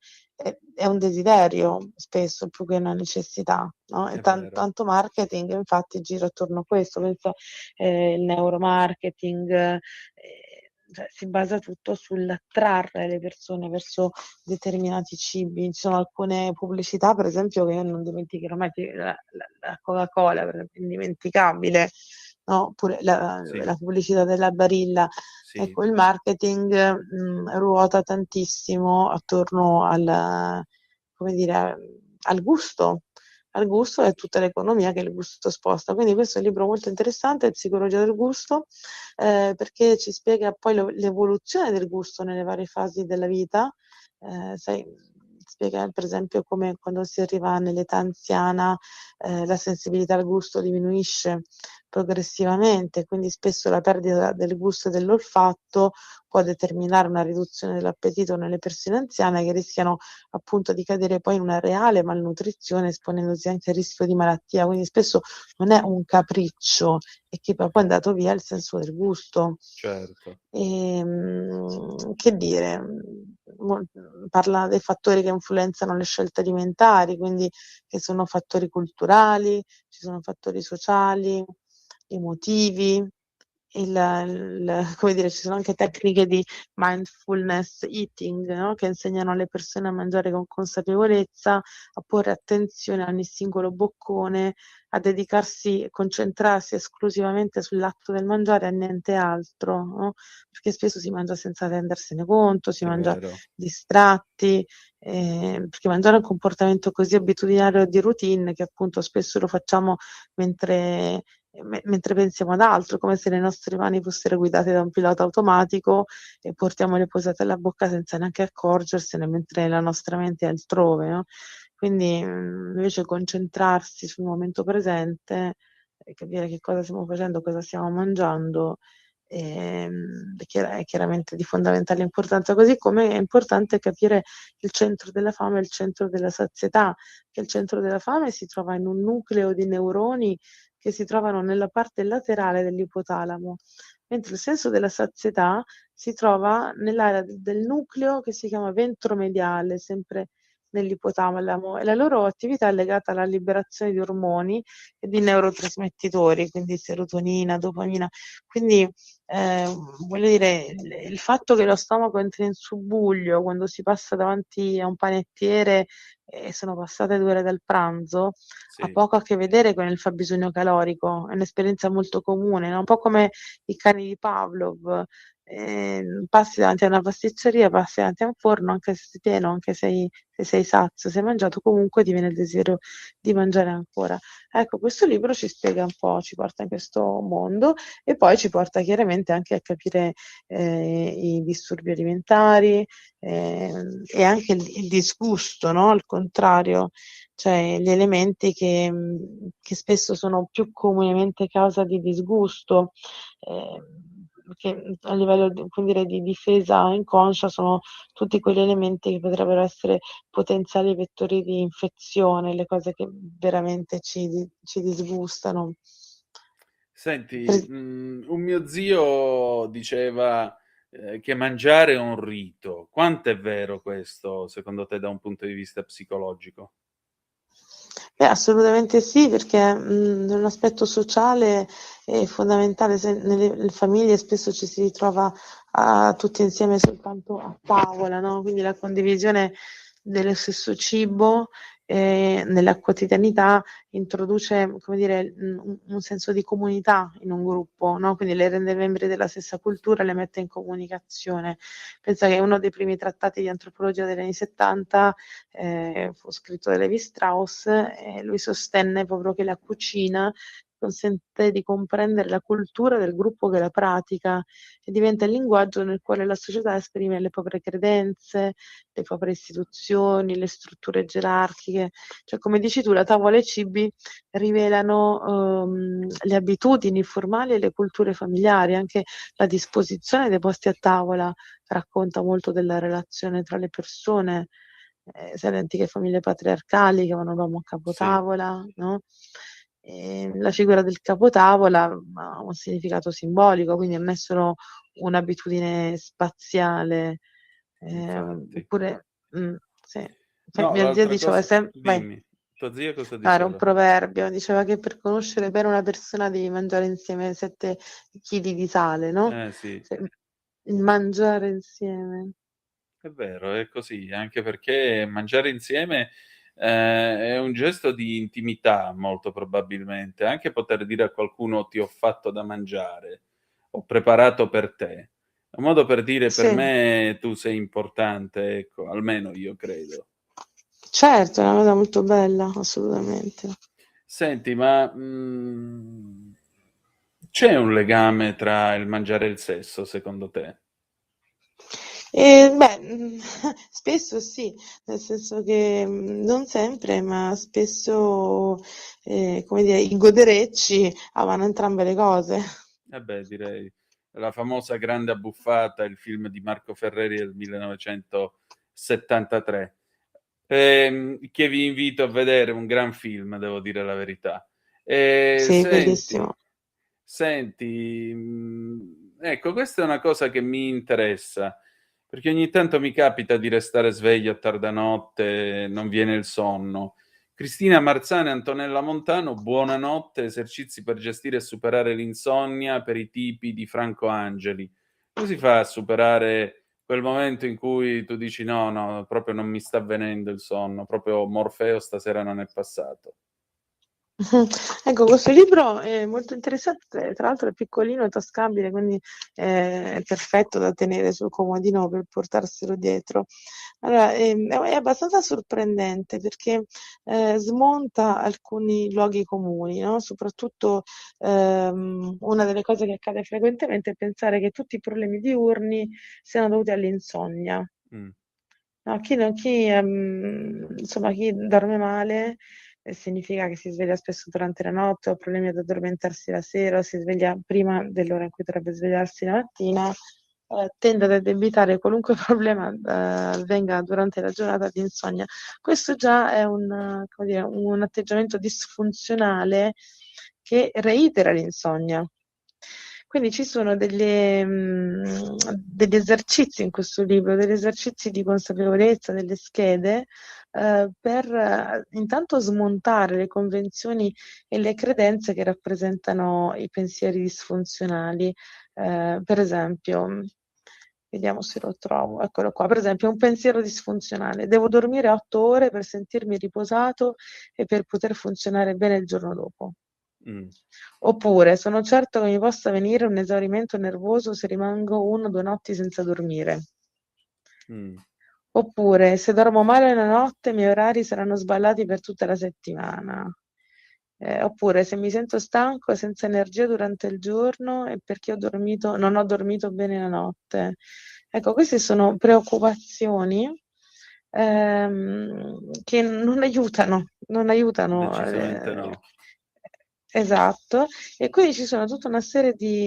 è un desiderio spesso più che una necessità, no? E tanto marketing infatti gira attorno a questo, penso il neuromarketing, cioè si basa tutto sull'attrarre le persone verso determinati cibi. Ci sono alcune pubblicità, per esempio, che io non dimenticherò mai, la Coca-Cola, per esempio, indimenticabile, no? Oppure la pubblicità della Barilla. Sì. Ecco, il marketing ruota tantissimo attorno come dire, al gusto e tutta l'economia che il gusto sposta. Quindi questo è un libro molto interessante, Psicologia del gusto, perché ci spiega poi l'evoluzione del gusto nelle varie fasi della vita. Spiega per esempio come quando si arriva nell'età anziana la sensibilità al gusto diminuisce progressivamente, quindi spesso la perdita del gusto e dell'olfatto può determinare una riduzione dell'appetito nelle persone anziane che rischiano appunto di cadere poi in una reale malnutrizione, esponendosi anche al rischio di malattia. Quindi spesso non è un capriccio, è che poi è andato via il senso del gusto. Certo. Che dire, parla dei fattori che influenzano le scelte alimentari, quindi che sono fattori culturali, ci sono fattori sociali, emotivi, come dire, ci sono anche tecniche di mindfulness eating, no? Che insegnano alle persone a mangiare con consapevolezza, a porre attenzione a ogni singolo boccone, a dedicarsi, concentrarsi esclusivamente sull'atto del mangiare e a niente altro, no? Perché spesso si mangia senza rendersene conto, si È mangia vero. distratti, perché mangiare è un comportamento così abitudinario di routine che appunto spesso lo facciamo mentre pensiamo ad altro, come se le nostre mani fossero guidate da un pilota automatico e portiamo le posate alla bocca senza neanche accorgersene, mentre la nostra mente è altrove, no? Quindi invece concentrarsi sul momento presente e capire che cosa stiamo facendo, cosa stiamo mangiando, è chiaramente di fondamentale importanza, così come è importante capire il centro della fame e il centro della sazietà, che il centro della fame si trova in un nucleo di neuroni che si trovano nella parte laterale dell'ipotalamo, mentre il senso della sazietà si trova nell'area del nucleo che si chiama ventromediale, sempre nell'ipotalamo, e la loro attività è legata alla liberazione di ormoni e di neurotrasmettitori, quindi serotonina, dopamina. Quindi voglio dire, il fatto che lo stomaco entri in subbuglio quando si passa davanti a un panettiere e sono passate 2 ore dal pranzo, ha Sì. poco a che vedere con il fabbisogno calorico, è un'esperienza molto comune, no? Un po' come i cani di Pavlov. Passi davanti a una pasticceria, passi davanti a un forno, anche se sei pieno, anche se sei sazio, se hai mangiato, comunque ti viene il desiderio di mangiare ancora. Ecco, questo libro ci spiega un po', ci porta in questo mondo e poi ci porta chiaramente anche a capire i disturbi alimentari e anche il disgusto, no? Al contrario, cioè gli elementi che spesso sono più comunemente causa di disgusto, che a livello come dire, di difesa inconscia sono tutti quegli elementi che potrebbero essere potenziali vettori di infezione, le cose che veramente ci disgustano. Senti, un mio zio diceva che mangiare è un rito. Quanto è vero questo, secondo te, da un punto di vista psicologico? Beh, assolutamente sì, perché, un aspetto sociale è fondamentale. Se nelle famiglie spesso ci si ritrova tutti insieme soltanto a tavola, no, quindi la condivisione dello stesso cibo, nella quotidianità introduce, come dire, un senso di comunità in un gruppo, no, quindi le rende membri della stessa cultura, le mette in comunicazione. Pensa che uno dei primi trattati di antropologia degli anni '70 fu scritto da Levi Strauss e lui sostenne proprio che la cucina consente di comprendere la cultura del gruppo che la pratica e diventa il linguaggio nel quale la società esprime le proprie credenze, le proprie istituzioni, le strutture gerarchiche. Cioè, come dici tu, la tavola e i cibi rivelano le abitudini formali e le culture familiari, anche la disposizione dei posti a tavola racconta molto della relazione tra le persone, sai le antiche famiglie patriarcali che avevano l'uomo a Sì. capotavola, no, la figura del capotavola ha un significato simbolico, quindi non è solo un'abitudine spaziale, Infatti. oppure sì. No, Mia zia l'altra diceva cosa, vai. dimmi, tua zia cosa No, era un diceva? proverbio, diceva che per conoscere bene una persona devi mangiare insieme 7 chili di sale, no, Sì, cioè il mangiare insieme. è vero, è così, anche perché mangiare insieme, è un gesto di intimità molto probabilmente, anche poter dire a qualcuno: "Ti ho fatto da mangiare, ho preparato per te." È un modo per dire: "Per Sì, me tu sei importante", ecco, almeno io credo. certo, è una cosa molto bella, assolutamente. Senti, ma, c'è un legame tra il mangiare e il sesso secondo te? Beh, spesso sì, nel senso che, non sempre, ma spesso, come dire, i goderecci vanno entrambe le cose. Eh beh, direi. La famosa Grande abbuffata, il film di Marco Ferreri del 1973, che vi invito a vedere, un gran film, devo dire la verità. Sì, Senti bellissimo. senti, ecco, questa è una cosa che mi interessa, perché ogni tanto mi capita di restare sveglio a tarda notte, non viene il sonno. Cristina Marzane, Antonella Montano, buonanotte, esercizi per gestire e superare l'insonnia per i tipi di Franco Angeli. Come si fa a superare quel momento in cui tu dici no, proprio non mi sta avvenendo il sonno, proprio Morfeo stasera non è passato? Ecco, questo libro è molto interessante, tra l'altro è piccolino e tascabile, quindi è perfetto da tenere sul comodino per portarselo dietro. Allora, è abbastanza sorprendente perché smonta alcuni luoghi comuni, no? Soprattutto una delle cose che accade frequentemente è pensare che tutti i problemi diurni siano dovuti all'insonnia. Mm. No, insomma, chi dorme male significa che si sveglia spesso durante la notte, o ha problemi ad addormentarsi la sera, o si sveglia prima dell'ora in cui dovrebbe svegliarsi la mattina, tende ad addebitare qualunque problema avvenga durante la giornata di insonnia. Questo già è come dire, un atteggiamento disfunzionale che reitera l'insonnia. Quindi ci sono degli esercizi in questo libro, degli esercizi di consapevolezza, delle schede, per intanto smontare le convenzioni e le credenze che rappresentano i pensieri disfunzionali. Per esempio, vediamo se lo trovo, eccolo qua, per esempio un pensiero disfunzionale: devo dormire 8 ore per sentirmi riposato e per poter funzionare bene il giorno dopo. Oppure sono certo che mi possa venire un esaurimento nervoso se rimango 1 o 2 notti senza dormire. Oppure se dormo male la notte i miei orari saranno sballati per tutta la settimana. Oppure se mi sento stanco e senza energia durante il giorno è perché non ho dormito bene la notte. Ecco, queste sono preoccupazioni che non aiutano. Decisamente no. Esatto, e quindi ci sono tutta una serie di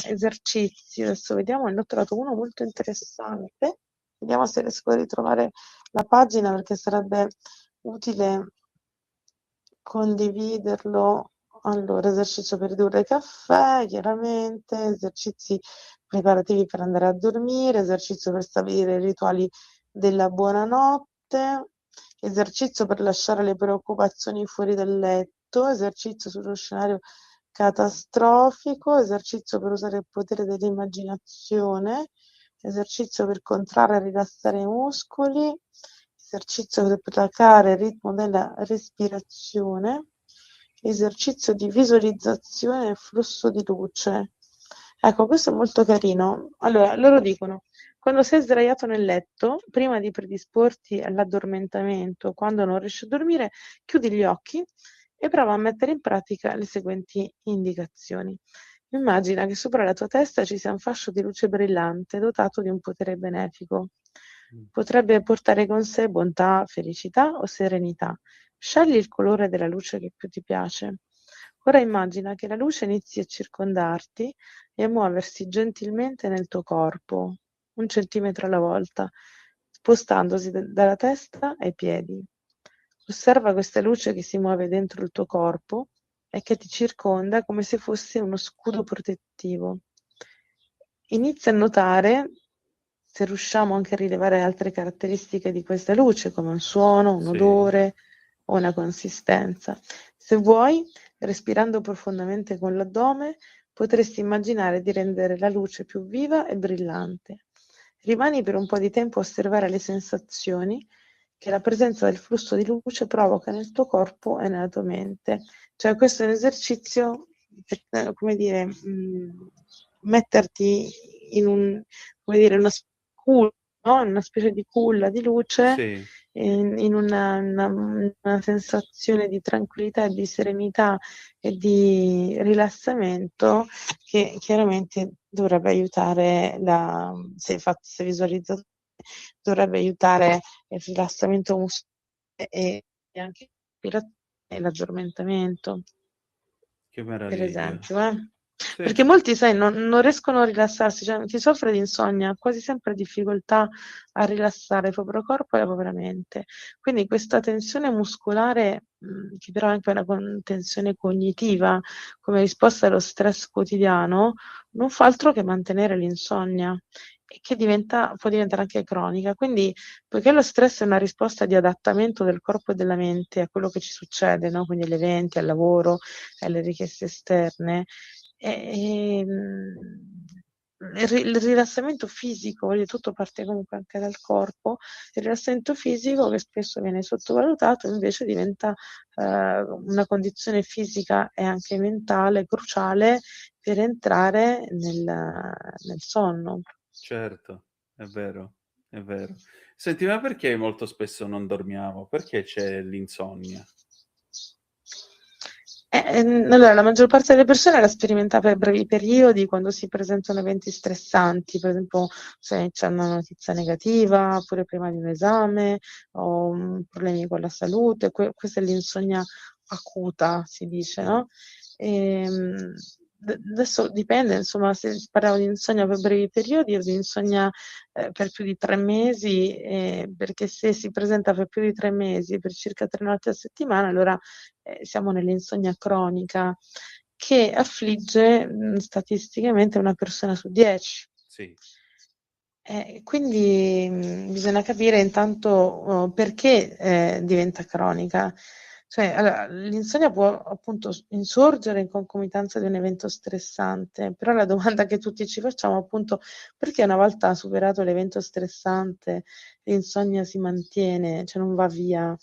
esercizi. Adesso vediamo, ne ho trovato uno molto interessante. Vediamo se riesco a ritrovare la pagina, perché sarebbe utile condividerlo. Allora, esercizio per ridurre il caffè, chiaramente, esercizi preparativi per andare a dormire, esercizio per stabilire i rituali della buonanotte, esercizio per lasciare le preoccupazioni fuori dal letto, esercizio sullo scenario catastrofico, esercizio per usare il potere dell'immaginazione, esercizio per contrarre e rilassare i muscoli, esercizio per placare il ritmo della respirazione, esercizio di visualizzazione e flusso di luce. Ecco, questo è molto carino. Allora, loro dicono: quando sei sdraiato nel letto, prima di predisporti all'addormentamento, quando non riesci a dormire, chiudi gli occhi e prova a mettere in pratica le seguenti indicazioni. Immagina che sopra la tua testa ci sia un fascio di luce brillante dotato di un potere benefico. Potrebbe portare con sé bontà, felicità o serenità. Scegli il colore della luce che più ti piace. Ora immagina che la luce inizi a circondarti e a muoversi gentilmente nel tuo corpo, 1 centimetro alla volta, spostandosi dalla testa ai piedi. Osserva questa luce che si muove dentro il tuo corpo e che ti circonda come se fosse uno scudo protettivo. Inizia a notare se riusciamo anche a rilevare altre caratteristiche di questa luce, come un suono, un odore o una consistenza. Se vuoi, respirando profondamente con l'addome, potresti immaginare di rendere la luce più viva e brillante. Rimani per un po' di tempo a osservare le sensazioni che la presenza del flusso di luce provoca nel tuo corpo e nella tua mente. Cioè, questo è un esercizio per, come dire, metterti in una no? Una specie di culla di luce, in una sensazione di tranquillità e di serenità e di rilassamento, che chiaramente dovrebbe aiutare se visualizzato, dovrebbe aiutare il rilassamento muscolare e anche l'addormentamento. Che Per meraviglia. esempio, perché molti, sai, non riescono a rilassarsi, cioè chi soffre di insonnia ha quasi sempre difficoltà a rilassare il proprio corpo e la propria mente. Quindi questa tensione muscolare, che però è anche una tensione cognitiva, come risposta allo stress quotidiano, non fa altro che mantenere l'insonnia. e che può diventare anche cronica. Quindi, poiché lo stress è una risposta di adattamento del corpo e della mente a quello che ci succede, no? Quindi agli eventi, al lavoro, alle richieste esterne, il rilassamento fisico, voglio tutto parte comunque anche dal corpo, il rilassamento fisico che spesso viene sottovalutato invece diventa una condizione fisica e anche mentale cruciale per entrare nel sonno. Certo, è vero, è vero. Senti, ma perché molto spesso non dormiamo? Perché c'è l'insonnia? Allora, la maggior parte delle persone la sperimenta per brevi periodi quando si presentano eventi stressanti, per esempio se c'è una notizia negativa, oppure prima di un esame, o problemi con la salute. Questa è l'insonnia acuta, si dice, no? Adesso dipende, insomma, se parliamo di insonnia per brevi periodi o di insonnia per più di 3 mesi, perché se si presenta per più di 3 mesi, per circa 3 notti a settimana, allora siamo nell'insonnia cronica che affligge statisticamente una persona su 10. Sì. Quindi bisogna capire intanto perché diventa cronica. Cioè, allora, l'insonnia può appunto insorgere in concomitanza di un evento stressante, però la domanda che tutti ci facciamo appunto perché una volta superato l'evento stressante l'insonnia si mantiene, cioè non va via?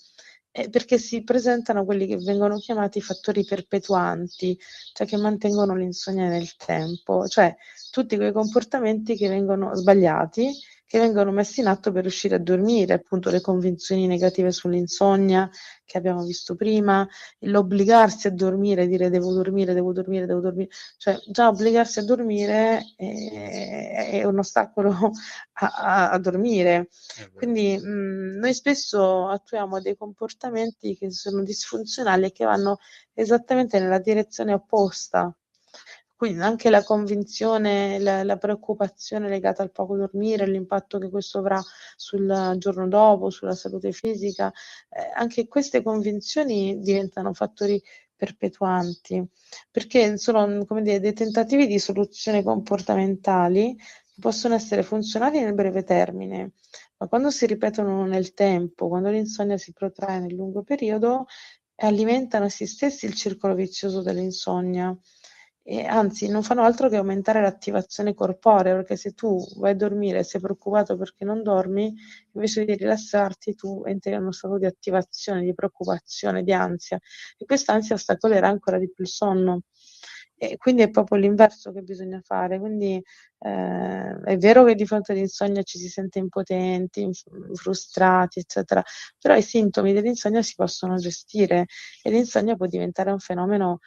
Perché si presentano quelli che vengono chiamati fattori perpetuanti, cioè che mantengono l'insonnia nel tempo, cioè tutti quei comportamenti che vengono sbagliati, che vengono messi in atto per riuscire a dormire, appunto le convinzioni negative sull'insonnia che abbiamo visto prima, l'obbligarsi a dormire, dire devo dormire, cioè già obbligarsi a dormire è un ostacolo a dormire. Quindi noi spesso attuiamo dei comportamenti che sono disfunzionali e che vanno esattamente nella direzione opposta. Quindi anche la convinzione, la preoccupazione legata al poco dormire, l'impatto che questo avrà sul giorno dopo, sulla salute fisica, anche queste convinzioni diventano fattori perpetuanti, perché sono, come dire, dei tentativi di soluzione comportamentali che possono essere funzionali nel breve termine, ma quando si ripetono nel tempo, quando l'insonnia si protrae nel lungo periodo, alimentano essi stessi il circolo vizioso dell'insonnia e anzi non fanno altro che aumentare l'attivazione corporea, perché se tu vai a dormire e sei preoccupato perché non dormi, invece di rilassarti tu entri in uno stato di attivazione, di preoccupazione, di ansia e questa ansia ostacolerà ancora di più il sonno. E quindi è proprio l'inverso che bisogna fare. Quindi è vero che di fronte all'insonnia ci si sente impotenti, frustrati, eccetera, però i sintomi dell'insonnia si possono gestire e l'insonnia può diventare un fenomeno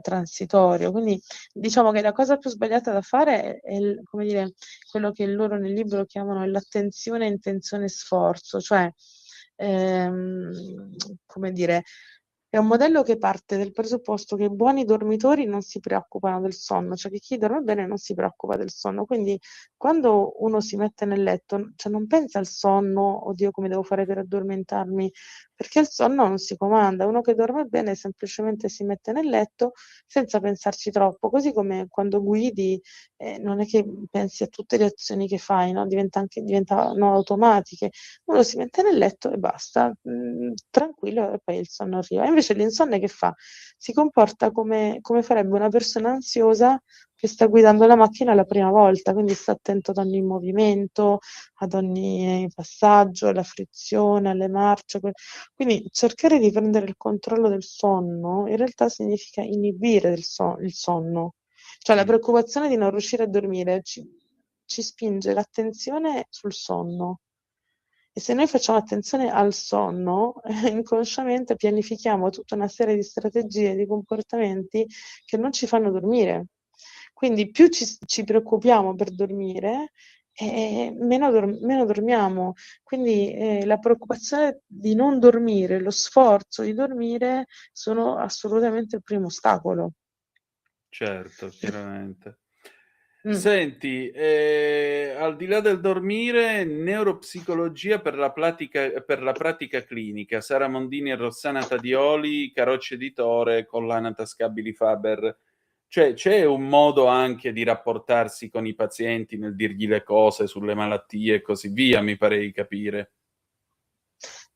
transitorio. Quindi diciamo che la cosa più sbagliata da fare è come dire, quello che loro nel libro chiamano l'attenzione, intenzione, sforzo, cioè come dire, è un modello che parte dal presupposto che i buoni dormitori non si preoccupano del sonno, cioè che chi dorme bene non si preoccupa del sonno. Quindi quando uno si mette nel letto, cioè non pensa al sonno, oddio come devo fare per addormentarmi, perché il sonno non si comanda. Uno che dorme bene semplicemente si mette nel letto senza pensarci troppo, così come quando guidi non è che pensi a tutte le azioni che fai, no? Diventano automatiche. Uno si mette nel letto e basta, tranquillo e poi il sonno arriva. Invece l'insonnia che fa? Si comporta come farebbe una persona ansiosa che sta guidando la macchina la prima volta, quindi sta attento ad ogni movimento, ad ogni passaggio, alla frizione, alle marce. Quindi cercare di prendere il controllo del sonno in realtà significa inibire il sonno. Cioè la preoccupazione di non riuscire a dormire ci spinge l'attenzione sul sonno. E se noi facciamo attenzione al sonno, inconsciamente pianifichiamo tutta una serie di strategie, di comportamenti che non ci fanno dormire. Quindi più ci preoccupiamo per dormire, meno dormiamo. Quindi la preoccupazione di non dormire, lo sforzo di dormire sono assolutamente il primo ostacolo. Certo, chiaramente. Mh. Senti, al di là del dormire, neuropsicologia per la pratica clinica, Sara Mondini e Rossana Tadioli, Carocci Editore, collana Tascabili Faber Cioè, c'è un modo anche di rapportarsi con i pazienti nel dirgli le cose sulle malattie e così via, mi pare di capire.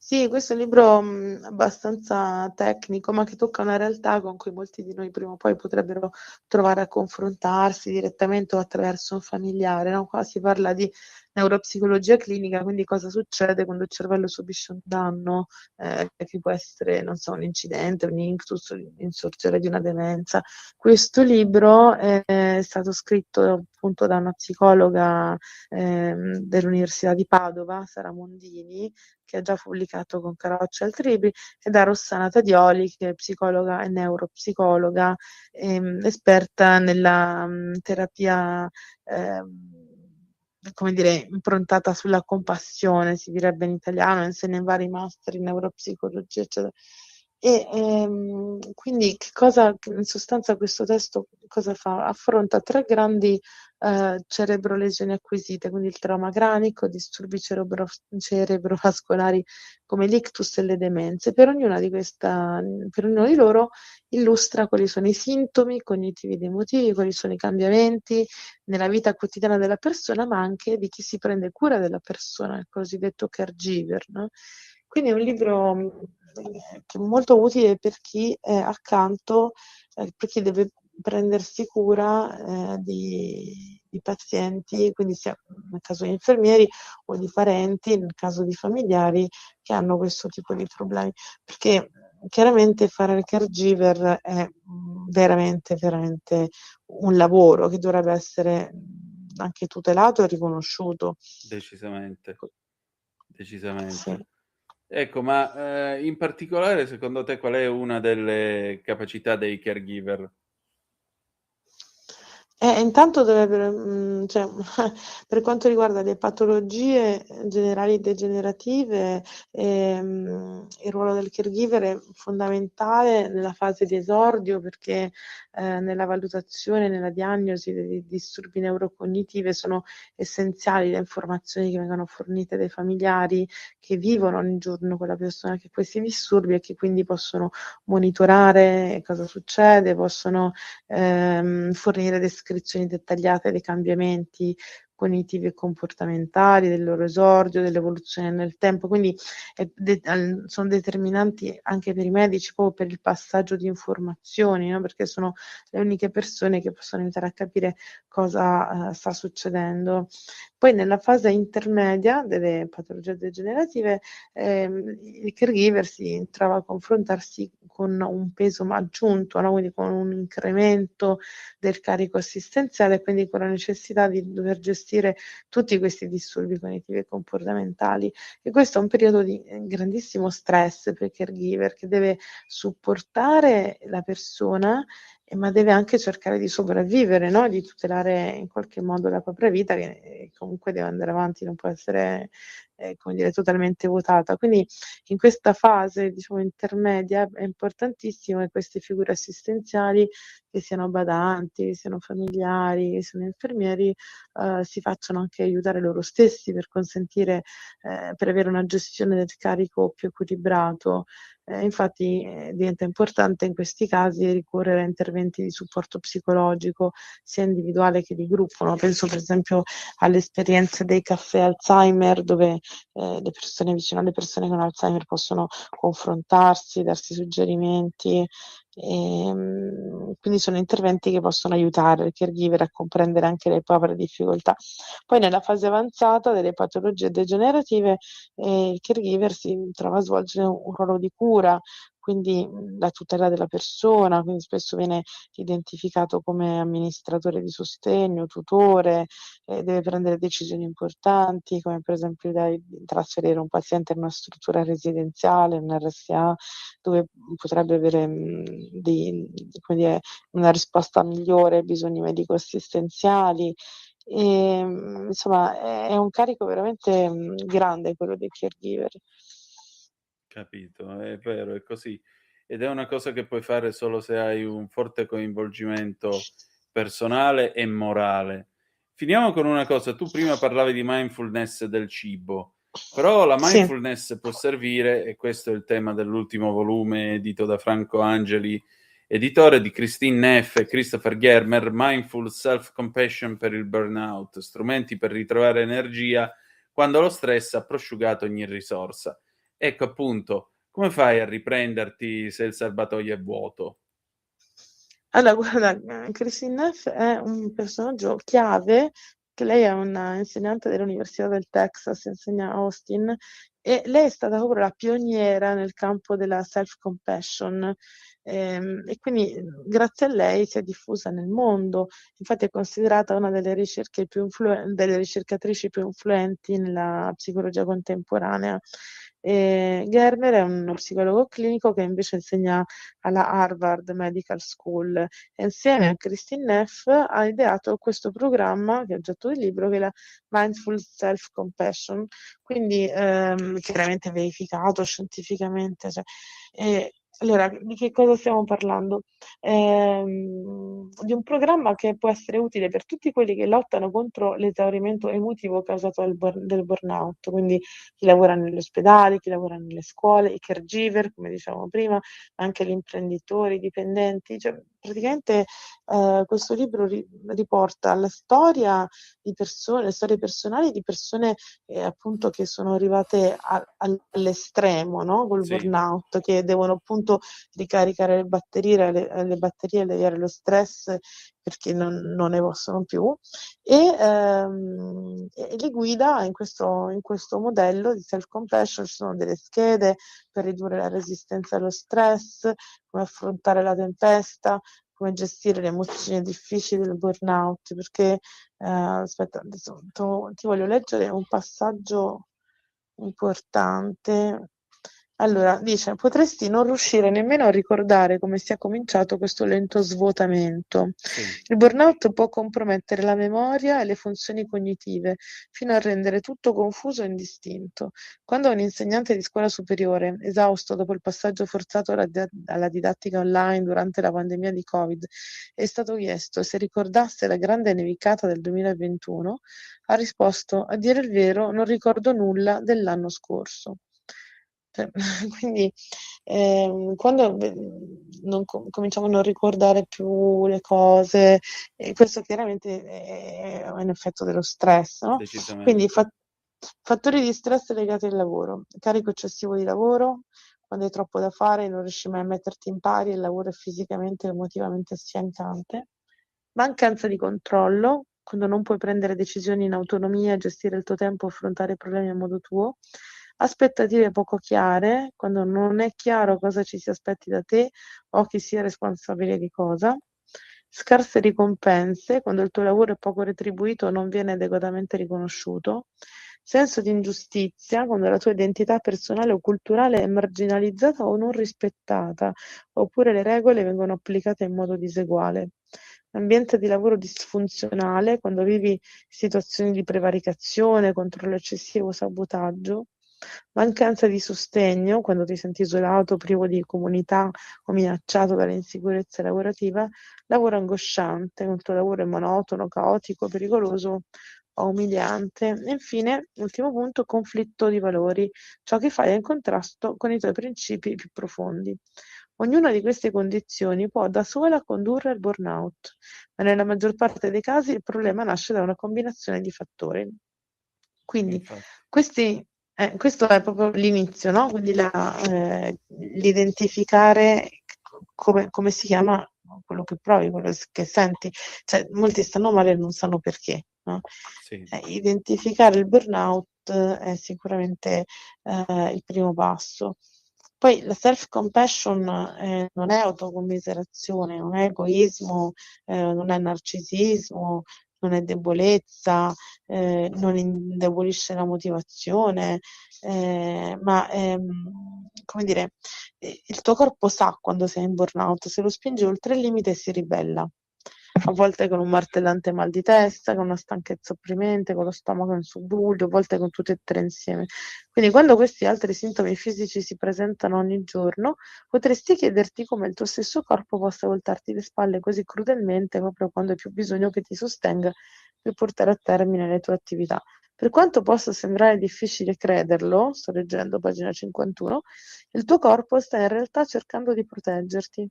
Sì, questo è un libro abbastanza tecnico, ma che tocca una realtà con cui molti di noi prima o poi potrebbero trovare a confrontarsi direttamente o attraverso un familiare, no? Qua si parla di neuropsicologia clinica, quindi cosa succede quando il cervello subisce un danno, che può essere, non so, un incidente, un ictus, l'insorgere di una demenza. Questo libro è stato scritto appunto da una psicologa dell'Università di Padova, Sara Mondini, che ha già pubblicato con Carocci altri libri, e da Rossana Tadioli, che è psicologa e neuropsicologa, esperta nella terapia, come dire, improntata sulla compassione, si direbbe in italiano, insegna in vari master in neuropsicologia, eccetera. E quindi in sostanza questo testo cosa fa? Affronta 3 grandi cerebrolesioni acquisite, quindi il trauma cranico, disturbi cerebrovascolari come l'ictus e le demenze. Per ognuna per ognuno di loro illustra quali sono i sintomi cognitivi ed emotivi, quali sono i cambiamenti nella vita quotidiana della persona, ma anche di chi si prende cura della persona, il cosiddetto caregiver, no? Quindi è un libro che è molto utile per chi è accanto, per chi deve prendersi cura di pazienti, quindi sia nel caso di infermieri o di parenti, nel caso di familiari che hanno questo tipo di problemi. Perché chiaramente fare il caregiver è veramente, veramente un lavoro che dovrebbe essere anche tutelato e riconosciuto. Decisamente, Sì. decisamente. Ecco, ma in particolare secondo te qual è una delle capacità dei caregiver? Intanto cioè, per quanto riguarda le patologie generali degenerative, il ruolo del caregiver è fondamentale nella fase di esordio perché, nella valutazione, nella diagnosi dei disturbi neurocognitive sono essenziali le informazioni che vengono fornite dai familiari che vivono ogni giorno con la persona che ha questi disturbi e che quindi possono monitorare cosa succede, possono fornire descrizioni dettagliate dei cambiamenti cognitivi e comportamentali, del loro esordio, dell'evoluzione nel tempo. Quindi sono determinanti anche per i medici, proprio per il passaggio di informazioni, no? Perché sono le uniche persone che possono aiutare a capire cosa sta succedendo. Poi nella fase intermedia delle patologie degenerative il caregiver si trova a confrontarsi con un peso aggiunto, no? Quindi con un incremento del carico assistenziale, quindi con la necessità di dover gestire tutti questi disturbi cognitivi e comportamentali. E questo è un periodo di grandissimo stress per il caregiver che deve supportare la persona, ma deve anche cercare di sopravvivere, no? Di tutelare in qualche modo la propria vita che comunque deve andare avanti, non può essere come dire, totalmente vuotata. Quindi in questa fase, diciamo, intermedia è importantissimo che queste figure assistenziali, che siano badanti, che siano familiari, che siano infermieri, si facciano anche aiutare loro stessi per consentire, per avere una gestione del carico più equilibrato. Infatti diventa importante in questi casi ricorrere a interventi di supporto psicologico, sia individuale che di gruppo, no? Penso per esempio alle esperienze dei caffè Alzheimer dove le persone vicino alle persone con Alzheimer possono confrontarsi, darsi suggerimenti, quindi sono interventi che possono aiutare il caregiver a comprendere anche le proprie difficoltà. Poi nella fase avanzata delle patologie degenerative, il caregiver si trova a svolgere un ruolo di cura, quindi la tutela della persona, quindi spesso viene identificato come amministratore di sostegno, tutore, deve prendere decisioni importanti, come per esempio di trasferire un paziente in una struttura residenziale, un RSA, dove potrebbe avere come dire, una risposta migliore ai bisogni medico-assistenziali. Insomma, è un carico veramente grande quello dei caregiver. Capito, è vero, è così. Ed è una cosa che puoi fare solo se hai un forte coinvolgimento personale e morale. Finiamo con una cosa, tu prima parlavi di mindfulness del cibo, però la Sì. mindfulness può servire, e questo è il tema dell'ultimo volume edito da Franco Angeli editore di Christine Neff e Christopher Germer, Mindful Self-Compassion per il Burnout, strumenti per ritrovare energia quando lo stress ha prosciugato ogni risorsa. Ecco appunto, come fai a riprenderti se il serbatoio è vuoto? Allora, guarda, Christine Neff è un personaggio chiave, che lei è una insegnante dell'Università del Texas, insegna a Austin, e lei è stata proprio la pioniera nel campo della self-compassion, e quindi grazie a lei si è diffusa nel mondo. Infatti è considerata una delle delle ricercatrici più influenti nella psicologia contemporanea. Germer è uno psicologo clinico che invece insegna alla Harvard Medical School e insieme a Christine Neff ha ideato questo programma, che è oggetto del libro, che è la Mindful Self-Compassion, quindi chiaramente verificato scientificamente. Allora, di che cosa stiamo parlando? Di un programma che può essere utile per tutti quelli che lottano contro l'esaurimento emotivo causato del burnout, quindi chi lavora negli ospedali, chi lavora nelle scuole, i caregiver, come dicevamo prima, anche gli imprenditori, i dipendenti. Cioè, praticamente questo libro riporta la storia di persone, le storie personali di persone appunto che sono arrivate all'estremo, no? Col burnout, che devono appunto ricaricare le batterie, alleviare lo stress perché non ne possono più, e li guida in questo modello di self-compassion. Ci sono delle schede per ridurre la resistenza allo stress, come affrontare la tempesta, come gestire le emozioni difficili del burnout, perché aspetta, adesso ti voglio leggere un passaggio importante. Allora, dice: potresti non riuscire nemmeno a ricordare come sia cominciato questo lento svuotamento. Il burnout può compromettere la memoria e le funzioni cognitive, fino a rendere tutto confuso e indistinto. Quando un insegnante di scuola superiore, esausto dopo il passaggio forzato alla didattica online durante la pandemia di Covid, è stato chiesto se ricordasse la grande nevicata del 2021, ha risposto: a dire il vero, non ricordo nulla dell'anno scorso. Quindi quando cominciamo a non ricordare più le cose, questo chiaramente è un effetto dello stress, no? Quindi fattori di stress legati al lavoro: carico eccessivo di lavoro, quando hai troppo da fare non riesci mai a metterti in pari, il lavoro è fisicamente e emotivamente sfiancante; mancanza di controllo, quando non puoi prendere decisioni in autonomia, gestire il tuo tempo, affrontare i problemi a modo tuo; aspettative poco chiare, quando non è chiaro cosa ci si aspetti da te o chi sia responsabile di cosa; scarse ricompense, quando il tuo lavoro è poco retribuito o non viene adeguatamente riconosciuto; senso di ingiustizia, quando la tua identità personale o culturale è marginalizzata o non rispettata, oppure le regole vengono applicate in modo diseguale; ambiente di lavoro disfunzionale, quando vivi situazioni di prevaricazione, controllo eccessivo, sabotaggio; mancanza di sostegno, quando ti senti isolato, privo di comunità o minacciato dall'insicurezza lavorativa; lavoro angosciante, quando il tuo lavoro è monotono, caotico, pericoloso o umiliante; e infine, ultimo punto, conflitto di valori, ciò che fai è in contrasto con i tuoi principi più profondi. Ognuna di queste condizioni può da sola condurre al burnout, ma nella maggior parte dei casi il problema nasce da una combinazione di fattori. Quindi questo è proprio l'inizio, no? Quindi l'identificare come si chiama quello che provi, quello che senti. Cioè, molti stanno male e non sanno perché, no? Identificare il burnout è sicuramente il primo passo. Poi la self-compassion non è autocommiserazione, non è egoismo, non è narcisismo, non è debolezza, non indebolisce la motivazione, ma come dire, il tuo corpo sa quando sei in burnout, se lo spingi oltre il limite si ribella. A volte con un martellante mal di testa, con una stanchezza opprimente, con lo stomaco in subbuglio, a volte con tutte e tre insieme. Quindi quando questi altri sintomi fisici si presentano ogni giorno, potresti chiederti come il tuo stesso corpo possa voltarti le spalle così crudelmente proprio quando hai più bisogno che ti sostenga per portare a termine le tue attività. Per quanto possa sembrare difficile crederlo, sto leggendo pagina 51, il tuo corpo sta in realtà cercando di proteggerti.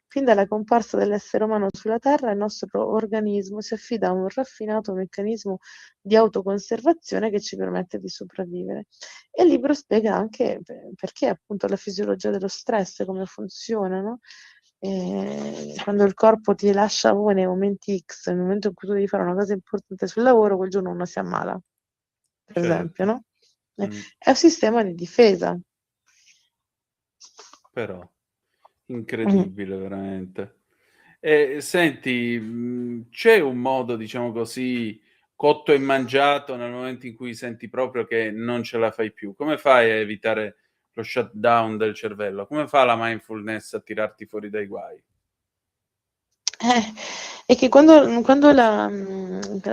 Fin dalla comparsa dell'essere umano sulla Terra, il nostro organismo si affida a un raffinato meccanismo di autoconservazione che ci permette di sopravvivere. E il libro spiega anche perché appunto la fisiologia dello stress, come funziona, no? Quando il corpo ti lascia voi nei momenti X, nel momento in cui tu devi fare una cosa importante sul lavoro, quel giorno uno si ammala, per esempio, no? È un sistema di difesa. Però, incredibile veramente. Senti, c'è un modo, diciamo così, cotto e mangiato nel momento in cui senti proprio che non ce la fai più? Come fai a evitare lo shutdown del cervello? Come fa la mindfulness a tirarti fuori dai guai? È che quando la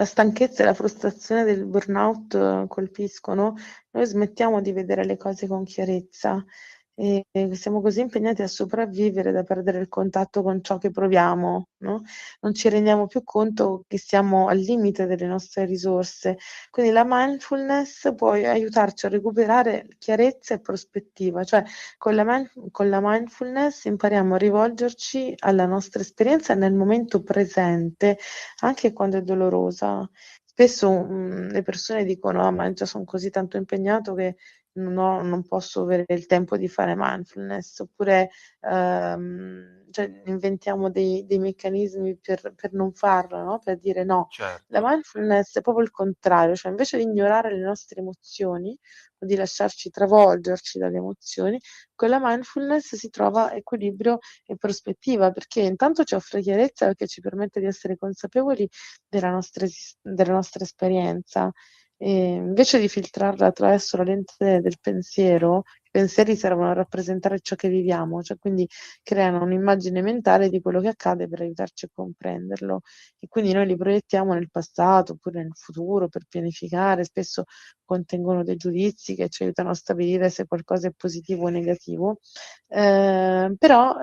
stanchezza e la frustrazione del burnout colpiscono, noi smettiamo di vedere le cose con chiarezza e siamo così impegnati a sopravvivere da perdere il contatto con ciò che proviamo, no? Non ci rendiamo più conto che siamo al limite delle nostre risorse. Quindi la mindfulness può aiutarci a recuperare chiarezza e prospettiva, cioè con la mindfulness impariamo a rivolgerci alla nostra esperienza nel momento presente, anche quando è dolorosa. Spesso le persone dicono: "Ah, ma già son così tanto impegnato che non posso avere il tempo di fare mindfulness", oppure, cioè inventiamo dei meccanismi per non farlo, no, per dire no. La Certo. mindfulness è proprio il contrario, cioè invece di ignorare le nostre emozioni o di lasciarci travolgerci dalle emozioni, con la mindfulness si trova equilibrio e prospettiva, perché intanto ci offre chiarezza, perché ci permette di essere consapevoli della nostra esperienza. Invece di filtrarla attraverso la lente del pensiero, i pensieri servono a rappresentare ciò che viviamo, cioè quindi creano un'immagine mentale di quello che accade per aiutarci a comprenderlo e quindi noi li proiettiamo nel passato oppure nel futuro per pianificare, spesso contengono dei giudizi che ci aiutano a stabilire se qualcosa è positivo o negativo, però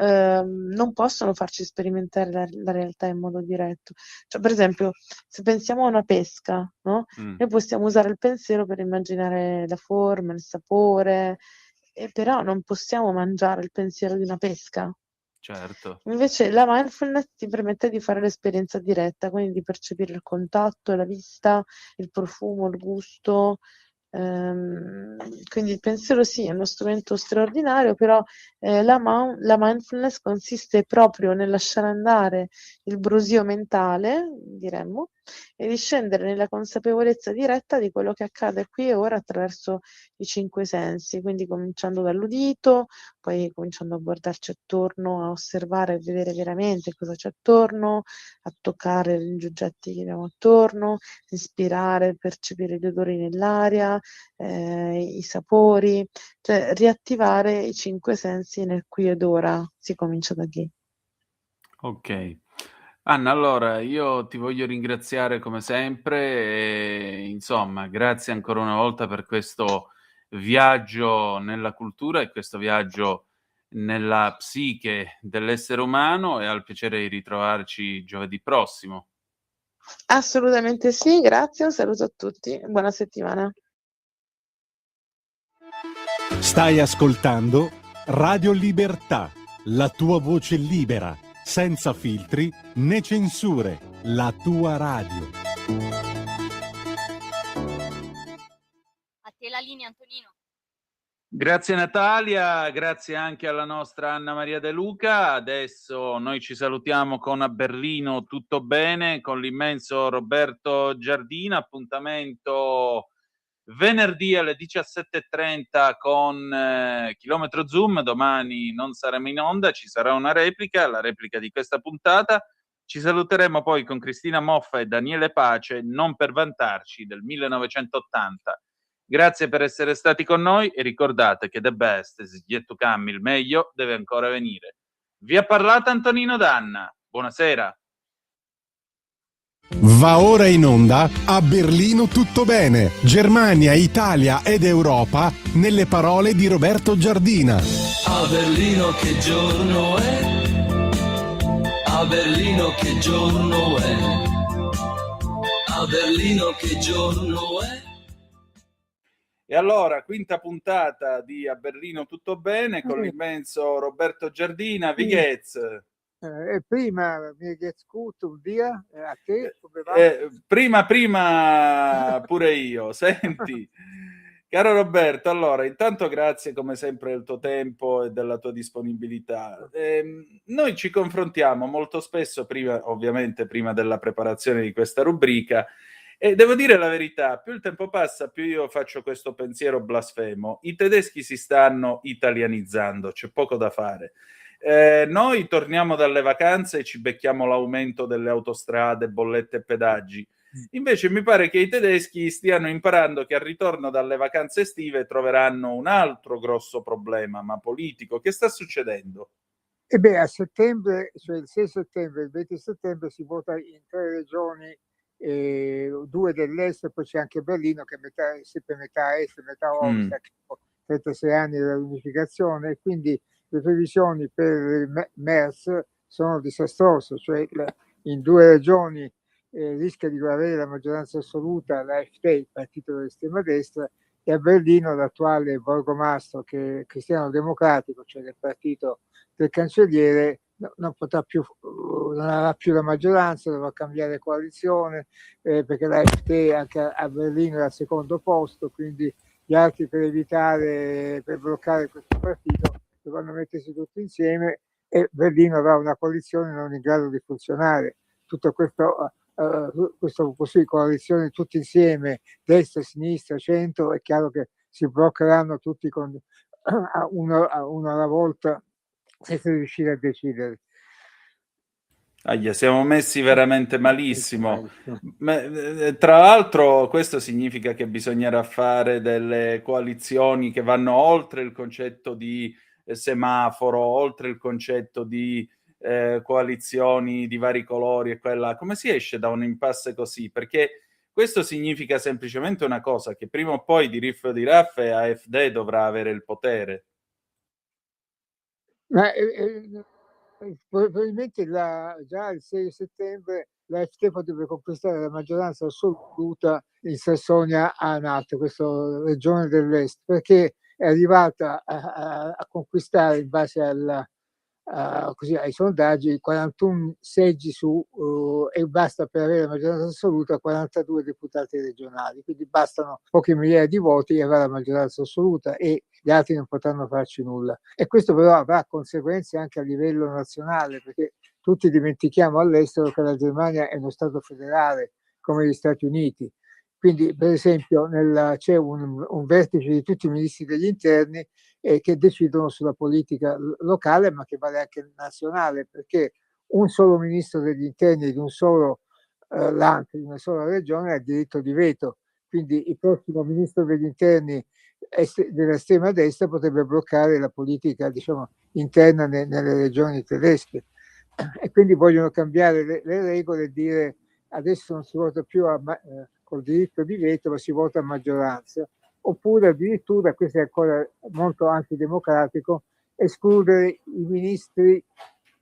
non possono farci sperimentare la realtà in modo diretto. Cioè per esempio, se pensiamo a una pesca, no, noi possiamo usare il pensiero per immaginare la forma, il sapore, però non possiamo mangiare il pensiero di una pesca. Certo. Invece la mindfulness ti permette di fare l'esperienza diretta, quindi di percepire il contatto, la vista, il profumo, il gusto. Quindi il pensiero sì, è uno strumento straordinario, però la mindfulness consiste proprio nel lasciare andare il brusio mentale, diremmo, e di scendere nella consapevolezza diretta di quello che accade qui e ora attraverso i 5 sensi, quindi cominciando dall'udito, poi cominciando a guardarci attorno, a osservare e vedere veramente cosa c'è attorno, a toccare gli oggetti che abbiamo attorno, respirare, percepire gli odori nell'aria, i sapori, cioè riattivare i 5 sensi nel qui ed ora. Si comincia da lì. Okay. Anna, allora io ti voglio ringraziare come sempre e insomma grazie ancora una volta per questo viaggio nella cultura e questo viaggio nella psiche dell'essere umano e al piacere di ritrovarci giovedì prossimo. Assolutamente sì, grazie, un saluto a tutti e buona settimana. Stai ascoltando Radio Libertà, la tua voce libera, senza filtri né censure, la tua radio. A te la linea, Antonino. Grazie Natalia, grazie anche alla nostra Anna Maria De Luca. Adesso noi ci salutiamo con A Berlino tutto bene, con l'immenso Roberto Giardina. Appuntamento venerdì alle 17:30 con Chilometro Zoom. Domani non saremo in onda, ci sarà una replica, la replica di questa puntata. Ci saluteremo poi con Cristina Moffa e Daniele Pace, Non per vantarci, del 1980. Grazie per essere stati con noi e ricordate che the best is yet to come, il meglio deve ancora venire. Vi ha parlato Antonino Danna. Buonasera. Va ora in onda A Berlino tutto bene, Germania, Italia ed Europa nelle parole di Roberto Giardina. A Berlino che giorno è? A Berlino che giorno è? A Berlino che giorno è? E allora, quinta puntata di A Berlino tutto bene con l'immenso Roberto Giardina. Wie geht's? Prima mir geht's gut, un dia, a te come va? Prima pure io. Senti, caro Roberto, allora, intanto grazie come sempre del tuo tempo e della tua disponibilità. Noi ci confrontiamo molto spesso, ovviamente prima della preparazione di questa rubrica, e devo dire la verità, più il tempo passa, più io faccio questo pensiero blasfemo. I tedeschi si stanno italianizzando, c'è poco da fare. Noi torniamo dalle vacanze e ci becchiamo l'aumento delle autostrade, bollette e pedaggi. Invece mi pare che i tedeschi stiano imparando che al ritorno dalle vacanze estive troveranno un altro grosso problema, ma politico. Che sta succedendo? E beh, a settembre, cioè il 6 settembre e il 20 settembre si vota in 3 regioni, 2 dell'est, poi c'è anche Berlino che è sempre metà est e metà ovest, 36 anni dall'unificazione, e quindi le previsioni per Merz sono disastrose, cioè in 2 regioni rischia di avere la maggioranza assoluta l'AfD, il partito dell'estrema destra, e a Berlino l'attuale borgomastro, che è cristiano-democratico, cioè del partito del cancelliere, non avrà più la maggioranza, dovrà cambiare coalizione, perché l'AfD anche a Berlino è al secondo posto, quindi gli altri per bloccare questo partito dovranno mettersi tutti insieme, e Berlino avrà una coalizione non in grado di funzionare. Tutto questo così, coalizione tutti insieme, destra, sinistra, centro, è chiaro che si bloccheranno tutti uno alla volta senza riuscire a decidere. Siamo messi veramente malissimo. Tra l'altro questo significa che bisognerà fare delle coalizioni che vanno oltre il concetto di semaforo, oltre il concetto di coalizioni di vari colori e quella. Come si esce da un impasse così? Perché questo significa semplicemente una cosa, che prima o poi di riff o di raffe AfD dovrà avere il potere. Ma probabilmente già il 6 settembre l'AfD potrebbe conquistare la maggioranza assoluta in Sassonia-Anhalt, questa regione dell'est, perché è arrivata a conquistare, in base ai sondaggi, 41 seggi e basta per avere la maggioranza assoluta 42 deputati regionali, quindi bastano poche migliaia di voti e avrà la maggioranza assoluta, e gli altri non potranno farci nulla. E questo però avrà conseguenze anche a livello nazionale, perché tutti dimentichiamo all'estero che la Germania è uno Stato federale come gli Stati Uniti. Quindi, per esempio, c'è un vertice di tutti i ministri degli interni che decidono sulla politica locale, ma che vale anche nazionale, perché un solo ministro degli interni di un solo land, di una sola regione, ha diritto di veto. Quindi il prossimo ministro degli interni dell'estrema destra potrebbe bloccare la politica, diciamo, interna nelle regioni tedesche. E quindi vogliono cambiare le regole e dire adesso non si vota più col diritto di veto, ma si vota a maggioranza. Oppure addirittura, questo è ancora molto antidemocratico, escludere i ministri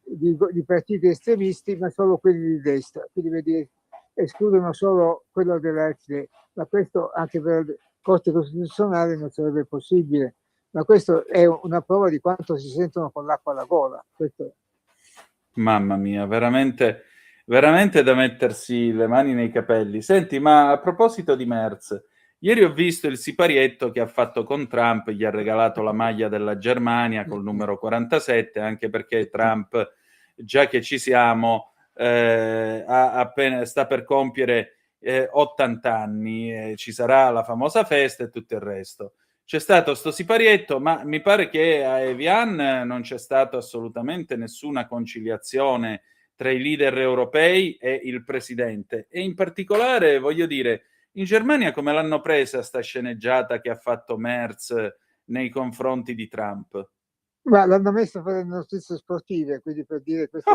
di partiti estremisti, ma solo quelli di destra. Quindi vedi, escludono solo quello dell'AfD, ma questo anche per la Corte Costituzionale non sarebbe possibile. Ma questo è una prova di quanto si sentono con l'acqua alla gola. Questo... Mamma mia, veramente, veramente da mettersi le mani nei capelli. Senti, ma a proposito di Merz, ieri ho visto il siparietto che ha fatto con Trump, gli ha regalato la maglia della Germania col numero 47, anche perché Trump, già che ci siamo, sta per compiere 80 anni, ci sarà la famosa festa e tutto il resto. C'è stato sto siparietto, ma mi pare che a Evian non c'è stata assolutamente nessuna conciliazione tra i leader europei e il presidente. E in particolare, voglio dire, in Germania come l'hanno presa sta sceneggiata che ha fatto Merz nei confronti di Trump? Ma l'hanno messo a fare notizie sportive, quindi per dire questo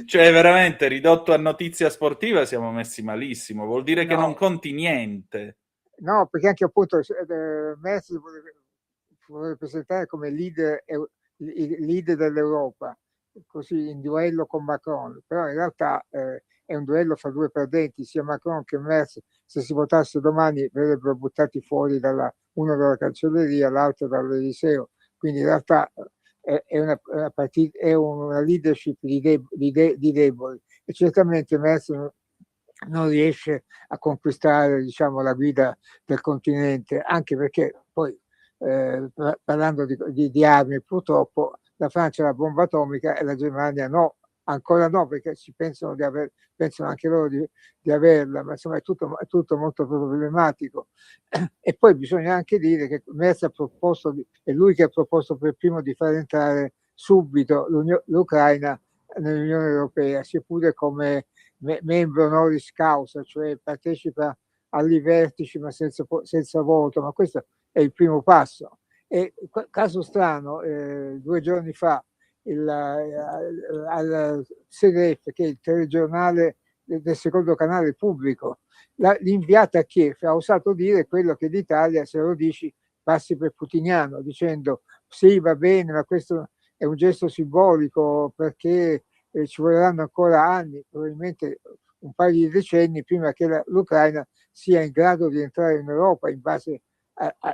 Cioè, veramente, ridotto a notizia sportiva siamo messi malissimo. Vuol dire che non conti niente. No, perché anche appunto Merz vuole presentare come leader dell'Europa, così in duello con Macron, però in realtà è un duello fra due perdenti, sia Macron che Merz. Se si votasse domani verrebbero buttati fuori, uno dalla cancelleria, l'altro dall'Eliseo, quindi in realtà è una leadership di deboli, e certamente Merz non riesce a conquistare, diciamo, la guida del continente, anche perché poi parlando di armi, purtroppo la Francia ha la bomba atomica e la Germania no, ancora no, perché ci pensano pensano anche loro di averla, ma insomma è tutto molto problematico. E poi bisogna anche dire che Merz è lui che ha proposto per primo di far entrare subito l'Ucraina nell'Unione Europea, sia pure come membro honoris causa, cioè partecipa agli vertici ma senza voto, ma questo è il primo passo. E caso strano, 2 giorni fa al SEGREF, che è il telegiornale del secondo canale pubblico, l'inviata a Kiev ha osato dire quello che l'Italia, se lo dici, passi per putiniano, dicendo sì, va bene, ma questo è un gesto simbolico perché ci vorranno ancora anni, probabilmente un paio di decenni, prima che l'Ucraina sia in grado di entrare in Europa in base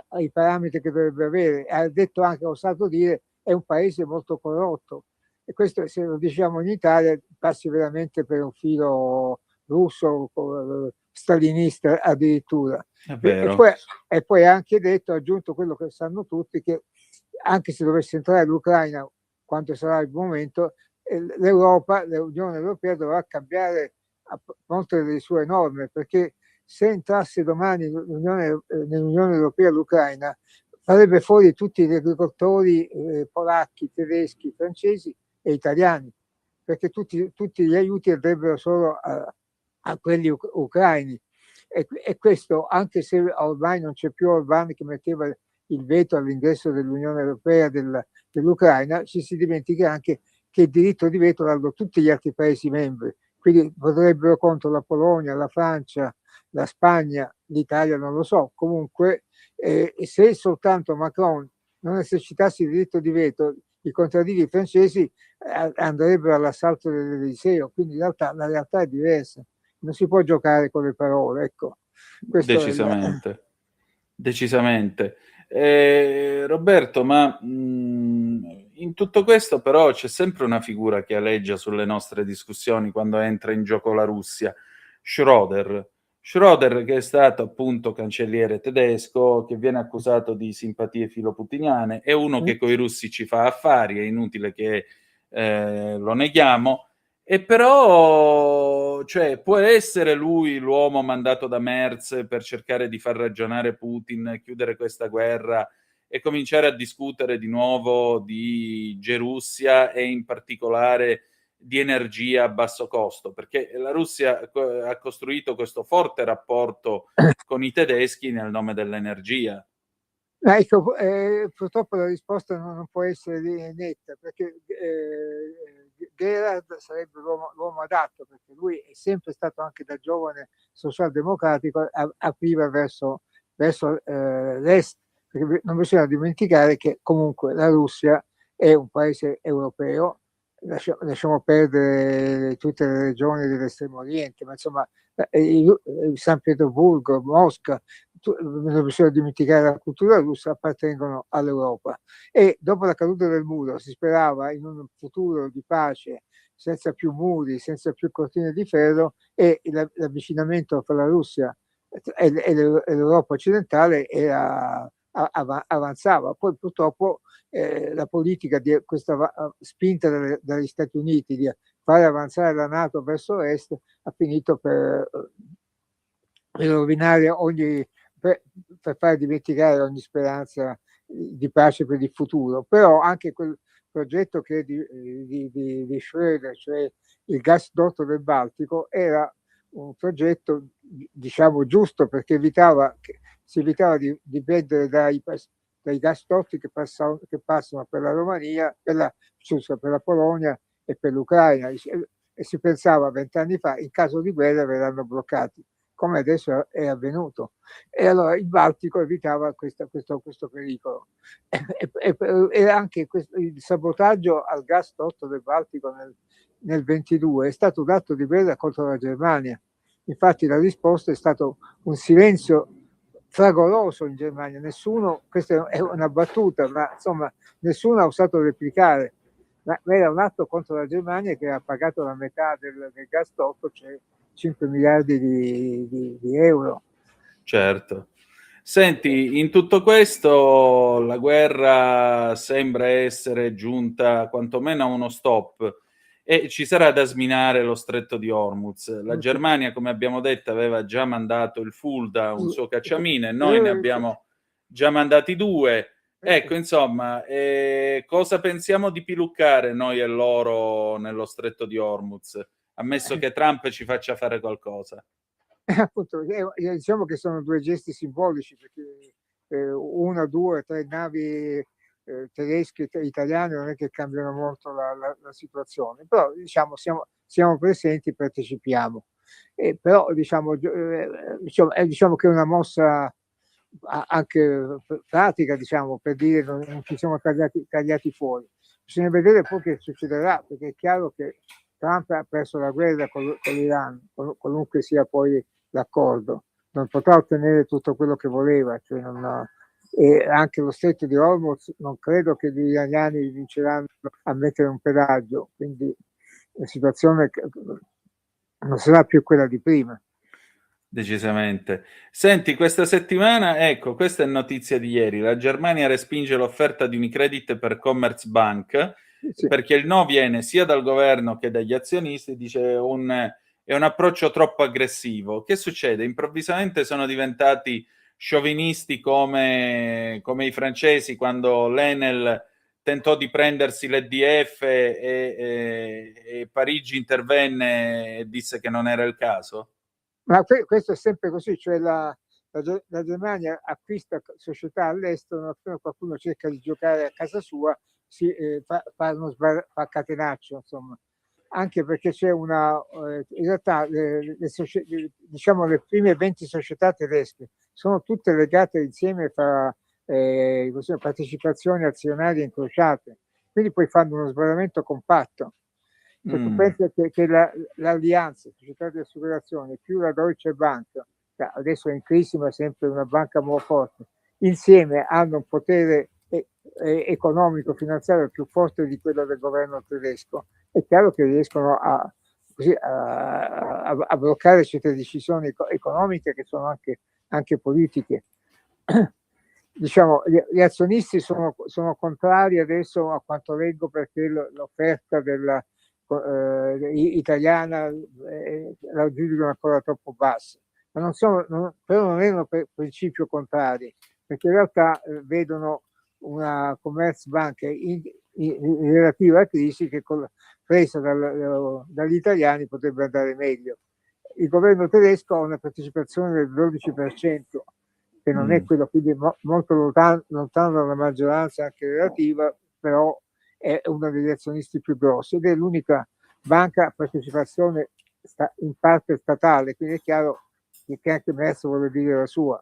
ai parametri che dovrebbe avere. Ha detto anche, ha osato dire, è un paese molto corrotto, e questo, se lo diciamo in Italia, passi veramente per un filo russo, stalinista addirittura. E poi ha anche detto, ha aggiunto quello che sanno tutti, che anche se dovesse entrare l'Ucraina, quando sarà il momento, l'Unione Europea dovrà cambiare molte delle sue norme, perché se entrasse domani nell'Unione Europea l'Ucraina, farebbe fuori tutti gli agricoltori polacchi, tedeschi, francesi e italiani, perché tutti gli aiuti andrebbero solo a quelli ucraini. E questo, anche se ormai non c'è più Orbán che metteva il veto all'ingresso dell'Unione Europea dell'Ucraina, ci si dimentica anche che il diritto di veto l'hanno tutti gli altri Paesi membri, quindi vorrebbero contro la Polonia, la Francia, la Spagna, l'Italia non lo so. Comunque, se soltanto Macron non esercitasse il diritto di veto, i contadini francesi andrebbero all'assalto dell'Eliseo, quindi la realtà è diversa, non si può giocare con le parole, ecco. Decisamente. Roberto, ma in tutto questo però c'è sempre una figura che aleggia sulle nostre discussioni quando entra in gioco la Russia, Schröder, che è stato appunto cancelliere tedesco, che viene accusato di simpatie filoputiniane, è uno che coi russi ci fa affari, è inutile che lo neghiamo, e però, cioè, può essere lui l'uomo mandato da Merz per cercare di far ragionare Putin, chiudere questa guerra e cominciare a discutere di nuovo di Gerussia e in particolare di energia a basso costo, perché la Russia ha costruito questo forte rapporto con i tedeschi nel nome dell'energia. Ecco, purtroppo la risposta non può essere netta, perché Gerhard sarebbe l'uomo adatto, perché lui è sempre stato, anche da giovane socialdemocratico, apriva verso l'est, perché non bisogna dimenticare che comunque la Russia è un paese europeo, lasciamo perdere tutte le regioni dell'estremo oriente, ma insomma San Pietroburgo, Mosca, non bisogna dimenticare la cultura russa, appartengono all'Europa. E dopo la caduta del muro si sperava in un futuro di pace, senza più muri, senza più cortine di ferro, e l'avvicinamento fra la Russia e l'Europa occidentale avanzava. Poi purtroppo la politica di questa spinta dagli Stati Uniti di fare avanzare la NATO verso est ha finito per rovinare per far dimenticare ogni speranza di pace per il futuro. Però anche quel progetto che di Schröder, cioè il gasdotto del Baltico, era un progetto, diciamo, giusto, perché si evitava di dipendere dai gasdotti che passano per la Romania, per la Polonia e per l'Ucraina, e si pensava 20 anni fa, in caso di guerra verranno bloccati, come adesso è avvenuto. E allora il Baltico evitava questo pericolo. E anche il sabotaggio al gasdotto del Baltico nel 22 è stato un atto di guerra contro la Germania. Infatti la risposta è stato un silenzio fragoroso in Germania. Nessuno, questa è una battuta, ma insomma nessuno ha osato replicare. Ma era un atto contro la Germania che ha pagato la metà del gasdotto, cioè 5 miliardi di euro. Certo. Senti, in tutto questo la guerra sembra essere giunta quantomeno a uno stop e ci sarà da sminare lo stretto di Hormuz. La Germania, come abbiamo detto, aveva già mandato il Fulda, un suo cacciamine, noi ne abbiamo già mandati 2. Ecco, insomma, cosa pensiamo di piluccare noi e loro nello stretto di Hormuz, ammesso che Trump ci faccia fare qualcosa? Appunto, diciamo che sono 2 gesti simbolici, perché 1, 2, 3 navi tedesche e italiane non è che cambiano molto la situazione, però diciamo siamo presenti, partecipiamo. Però diciamo che è una mossa anche pratica, diciamo, per dire non ci siamo tagliati fuori. Bisogna vedere poi che succederà, perché è chiaro che Trump ha perso la guerra con l'Iran, qualunque sia poi l'accordo, non potrà ottenere tutto quello che voleva, cioè e anche lo stretto di Hormuz non credo che gli iraniani vinceranno a mettere un pedaggio, quindi la situazione non sarà più quella di prima. Decisamente. Senti, questa settimana, ecco, questa è notizia di ieri, la Germania respinge l'offerta di Unicredit per Commerzbank, Sì. perché il no viene sia dal governo che dagli azionisti, dice è un approccio troppo aggressivo. Che succede? Improvvisamente sono diventati sciovinisti come i francesi quando l'Enel tentò di prendersi l'EDF e Parigi intervenne e disse che non era il caso? Ma questo è sempre così, cioè la Germania acquista società all'estero, non appena qualcuno cerca di giocare a casa sua fa catenaccio, insomma. Anche perché c'è in realtà diciamo le prime 20 società tedesche sono tutte legate insieme fra partecipazioni azionarie incrociate, quindi poi fanno uno sbarramento compatto. Se tu pensi che l'Allianz, società di assicurazione, più la Deutsche Bank, adesso è in crisi ma sempre una banca molto forte, insieme hanno un potere economico, finanziario più forte di quello del governo tedesco, è chiaro che riescono a bloccare certe decisioni economiche che sono anche politiche. Diciamo, gli azionisti sono contrari adesso, a quanto leggo, perché l'offerta italiana la giudicano ancora troppo bassa, ma però non erano per principio contrari, perché in realtà vedono una Commerzbank in relativa crisi che presa dagli italiani potrebbe andare meglio. Il governo tedesco ha una partecipazione del 12%, che non è quello, quindi molto lontano dalla maggioranza anche relativa, però è uno degli azionisti più grossi ed è l'unica banca a partecipazione in parte statale, quindi è chiaro che anche Merz vuole dire la sua.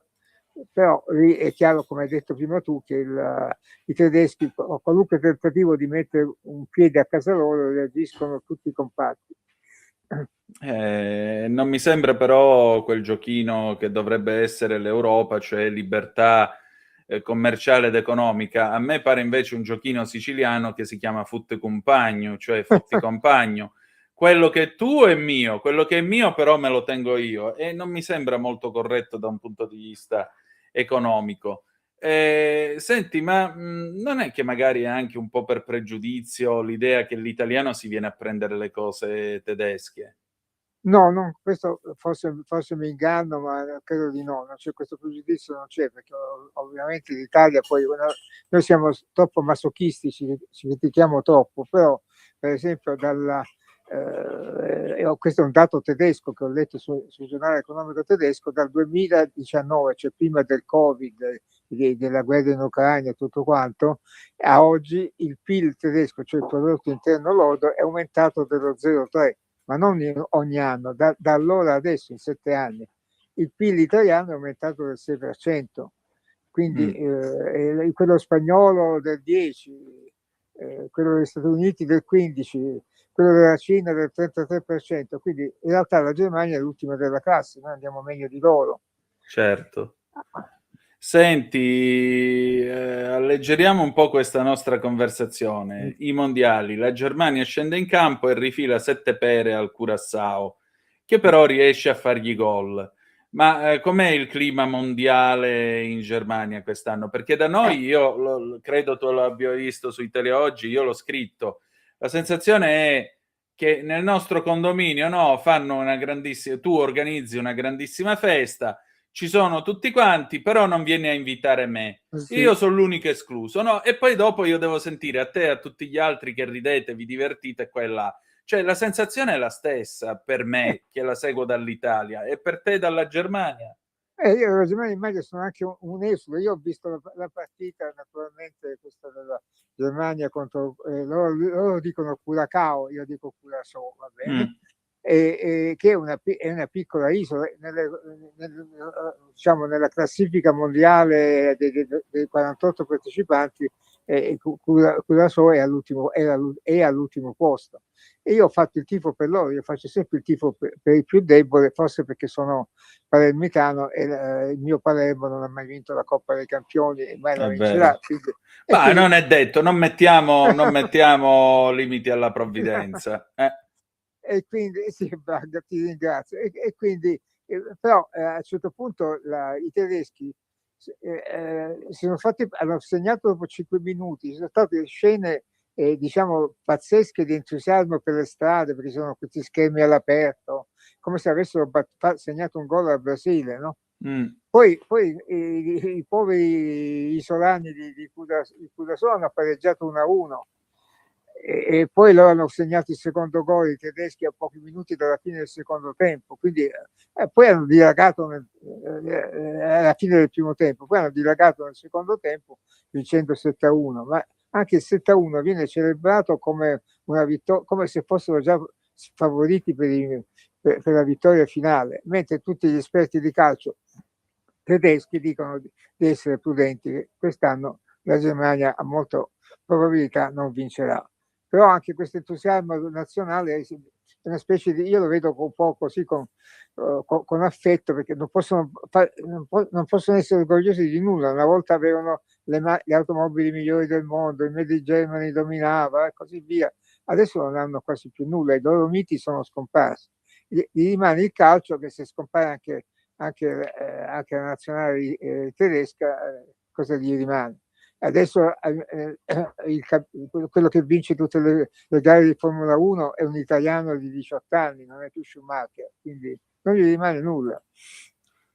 Però lì è chiaro, come hai detto prima tu, che i tedeschi a qualunque tentativo di mettere un piede a casa loro reagiscono tutti compatti. Non mi sembra però quel giochino che dovrebbe essere l'Europa, cioè libertà commerciale ed economica. A me pare invece un giochino siciliano che si chiama Fotte Compagno, cioè Fotti Compagno. Quello che è tuo è mio, quello che è mio però me lo tengo io, e non mi sembra molto corretto da un punto di vista economico. Senti, ma non è che magari è anche un po' per pregiudizio l'idea che l'italiano si viene a prendere le cose tedesche? No, questo forse mi inganno, ma credo di no, questo pregiudizio non c'è, perché ovviamente l'Italia poi, noi siamo troppo masochistici, ci critichiamo troppo, però per esempio questo è un dato tedesco che ho letto sul giornale economico tedesco, dal 2019, cioè prima del Covid, della guerra in Ucraina e tutto quanto, a oggi il PIL tedesco, cioè il prodotto interno lordo, è aumentato dello 0,3%. Ma non ogni anno, da allora adesso, in 7 anni. Il PIL italiano è aumentato del 6%, quindi quello spagnolo del 10%, quello degli Stati Uniti del 15%, quello della Cina del 33%, quindi in realtà la Germania è l'ultima della classe, noi andiamo meglio di loro. Certo. Senti, alleggeriamo un po' questa nostra conversazione. I mondiali, la Germania scende in campo e rifila 7 pere al Curaçao, che però riesce a fargli gol. Ma com'è il clima mondiale in Germania quest'anno? Perché da noi, io credo tu lo abbia visto su Italia Oggi, io l'ho scritto, la sensazione è che nel nostro condominio, no, fanno una grandissima, tu organizzi una grandissima festa, ci sono tutti quanti, però non vieni a invitare me. Sì. Io sono l'unico escluso, no? E poi dopo io devo sentire a te e a tutti gli altri che ridete, vi divertite qua e là. Cioè la sensazione è la stessa per me che la seguo dall'Italia e per te dalla Germania. Io la Germania immagino sono anche un esulo. Io ho visto la partita, naturalmente, questa della Germania contro loro dicono Curacao, io dico Curaçao, va bene. Che è una piccola isola diciamo nella classifica mondiale dei 48 partecipanti. Curaçao è all'ultimo posto, e io ho fatto il tifo per loro. Io faccio sempre il tifo per il più debole, forse perché sono palermitano e il mio Palermo non ha mai vinto la Coppa dei Campioni e mai la vincerà. Ma non è detto, non mettiamo limiti alla provvidenza. E quindi sì, ti ringrazio. E quindi però a un certo punto i tedeschi hanno segnato dopo 5 minuti. Sono state scene diciamo pazzesche di entusiasmo per le strade, perché sono questi schermi all'aperto, come se avessero segnato un gol al Brasile, no? Poi i poveri isolani di Curaçao hanno pareggiato 1-1. E poi loro hanno segnato il secondo gol, i tedeschi, a pochi minuti dalla fine del secondo tempo, quindi poi hanno dilagato alla fine del primo tempo, poi hanno dilagato nel secondo tempo vincendo 7-1, ma anche il 7-1 viene celebrato come una vittoria, come se fossero già favoriti per la vittoria finale, mentre tutti gli esperti di calcio tedeschi dicono di essere prudenti, che quest'anno la Germania a molta probabilità non vincerà. Però anche questo entusiasmo nazionale è una specie di, io lo vedo un po' così con affetto, perché non possono essere orgogliosi di nulla. Una volta avevano le automobili migliori del mondo, il Made in Germany dominava e così via. Adesso non hanno quasi più nulla, i loro miti sono scomparsi. Gli rimane il calcio, che se scompare anche la nazionale tedesca, cosa gli rimane? Adesso quello che vince tutte le gare di Formula 1 è un italiano di 18 anni, non è più Schumacher, quindi non gli rimane nulla.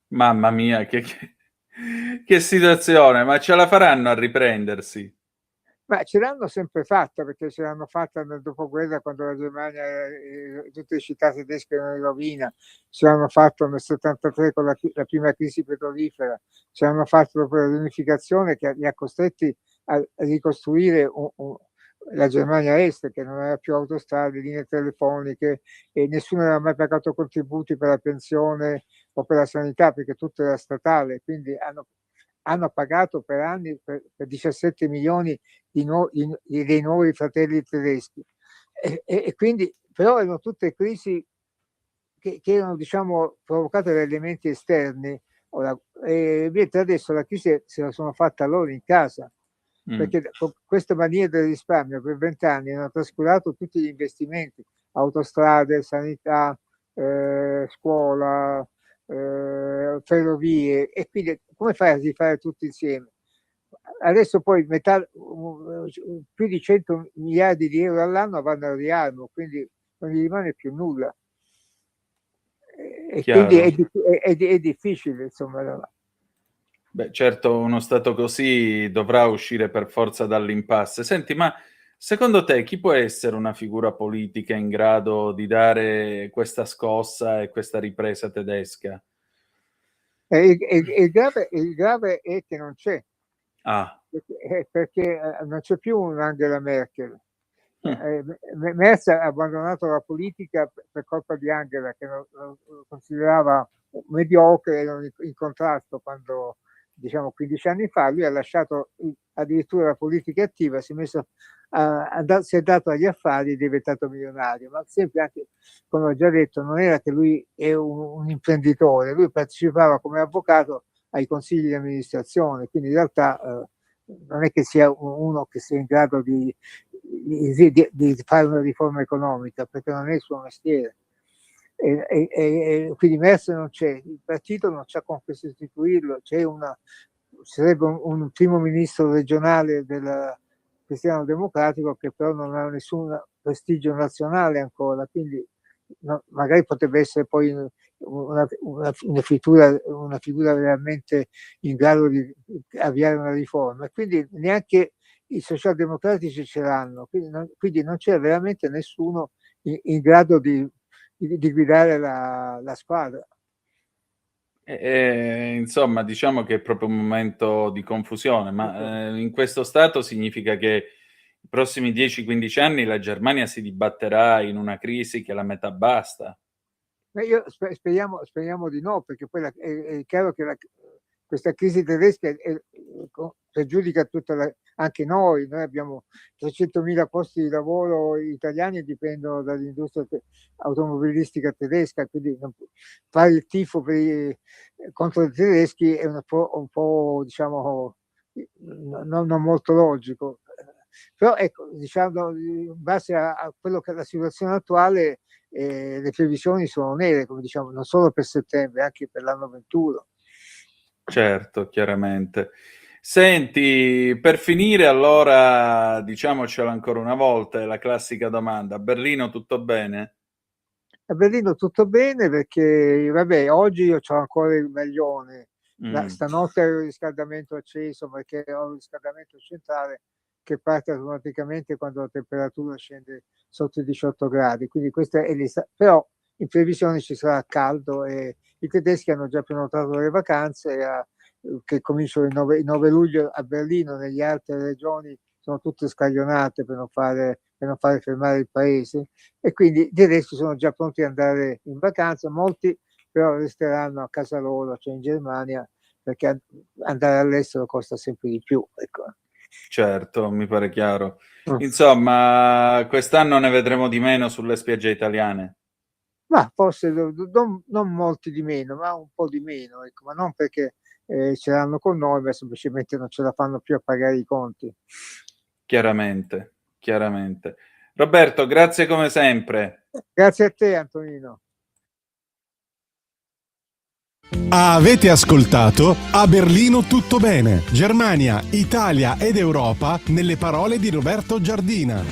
Mamma mia, che situazione, ma ce la faranno a riprendersi? Ma ce l'hanno sempre fatta, perché ce l'hanno fatta nel dopoguerra, quando la Germania, tutte le città tedesche erano in rovina, ce l'hanno fatto nel 73 con la prima crisi petrolifera, ce l'hanno fatto dopo la riunificazione, che li ha costretti a ricostruire la Germania Est, che non aveva più autostrade, linee telefoniche, e nessuno aveva mai pagato contributi per la pensione o per la sanità, perché tutto era statale, quindi hanno pagato per anni per 17 milioni dei nuovi fratelli tedeschi, e quindi però erano tutte crisi che erano, diciamo, provocate da elementi esterni. Mentre adesso la crisi se la sono fatta loro in casa, perché con questa mania del risparmio per 20 anni hanno trascurato tutti gli investimenti, autostrade, sanità, scuola, ferrovie, e quindi come fai a rifare tutti insieme? Adesso poi più di 100 miliardi di euro all'anno vanno al riarmo, quindi non gli rimane più nulla, e quindi è difficile, insomma. Beh, certo, uno Stato così dovrà uscire per forza dall'impasse. Senti, ma secondo te chi può essere una figura politica in grado di dare questa scossa e questa ripresa tedesca? Il grave è che non c'è. Perché non c'è più un'Angela Merkel. Merz ha abbandonato la politica per colpa di Angela, che lo considerava mediocre e in contrasto quando, diciamo, 15 anni fa. Lui ha lasciato addirittura la politica attiva, si è dato agli affari, è diventato milionario, ma sempre, anche come ho già detto, non era che lui è un imprenditore, lui partecipava come avvocato ai consigli di amministrazione, quindi in realtà non è che sia uno che sia in grado di fare una riforma economica, perché non è il suo mestiere. E quindi Merz non c'è, il partito non c'ha con che sostituirlo, sarebbe un primo ministro regionale del Cristiano Democratico che però non ha nessun prestigio nazionale ancora, quindi magari potrebbe essere poi una figura veramente in grado di avviare una riforma, e quindi neanche i socialdemocratici ce l'hanno, quindi non c'è veramente nessuno in grado di guidare la squadra. Insomma, diciamo che è proprio un momento di confusione, ma in questo stato significa che i prossimi 10-15 anni la Germania si dibatterà in una crisi che la metà basta. Speriamo di no, perché poi è chiaro che questa crisi tedesca pregiudica anche noi abbiamo 300.000 posti di lavoro italiani dipendono dall'industria automobilistica tedesca, quindi fare il tifo contro i tedeschi è un po' diciamo non molto logico, però ecco, diciamo, in base a quello che è la situazione attuale, le previsioni sono nere, come diciamo, non solo per settembre, anche per l'anno 21. Certo, chiaramente. Senti, per finire allora, diciamocelo ancora una volta, è la classica domanda: a Berlino tutto bene? A Berlino tutto bene, perché vabbè, oggi io ho ancora il maglione, stanotte avevo il riscaldamento acceso perché ho il riscaldamento centrale che parte automaticamente quando la temperatura scende sotto i 18 gradi, quindi questa è però in previsione ci sarà caldo e i tedeschi hanno già prenotato le vacanze che cominciano il 9 luglio a Berlino. Negli altre regioni sono tutte scaglionate per non fare fermare il paese, e quindi i tedeschi sono già pronti ad andare in vacanza, molti però resteranno a casa loro, cioè in Germania, perché andare all'estero costa sempre di più, ecco. Certo, mi pare chiaro. Insomma, quest'anno ne vedremo di meno sulle spiagge italiane. Ma forse non molti di meno, ma un po' di meno, ecco, ma non perché ce l'hanno con noi, ma semplicemente non ce la fanno più a pagare i conti. Chiaramente. Roberto, grazie come sempre. Grazie a te, Antonino. Avete ascoltato A Berlino tutto bene, Germania, Italia ed Europa nelle parole di Roberto Giardina. A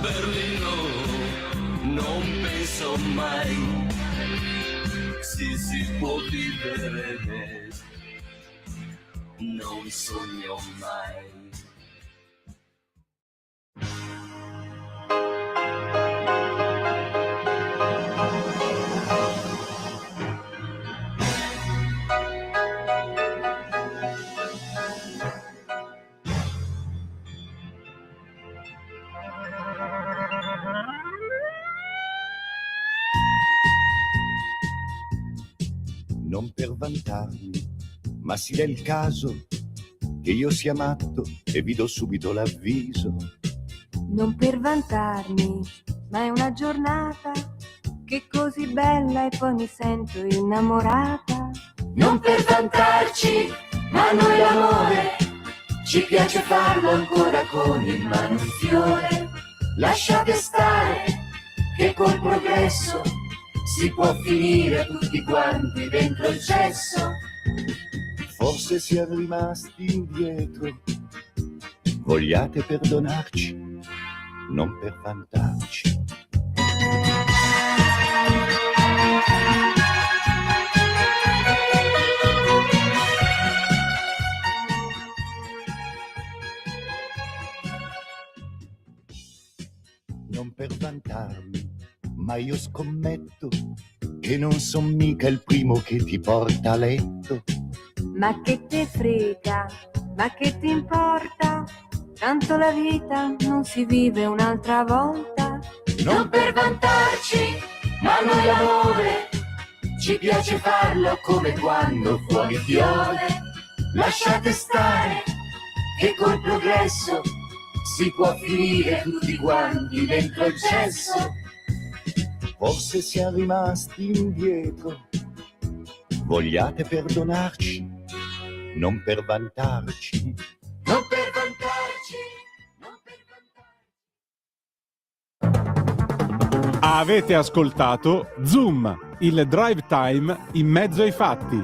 Berlino non penso mai si può vivere, non sogno mai. Non per vantarmi, ma si dà il caso che io sia matto e vi do subito l'avviso. Non per vantarmi, ma è una giornata che è così bella e poi mi sento innamorata. Non per vantarci, ma noi l'amore ci piace farlo ancora con in mano il fiore. Lasciate stare che col progresso si può finire tutti quanti dentro il cesso. Forse siamo rimasti indietro, vogliate perdonarci, non per vantarci. Non per vantarmi, ma io scommetto che non son mica il primo che ti porta a letto. Ma che te frega, ma che ti importa? Tanto la vita non si vive un'altra volta. Non per vantarci, ma noi l'amore ci piace farlo come quando fuori piove. Lasciate stare che col progresso si può finire tutti quanti dentro il cesso. Forse siamo rimasti indietro, vogliate perdonarci, non per vantarci, non per vantarci, non per vantarci. Avete ascoltato Zoom, il drive time in mezzo ai fatti.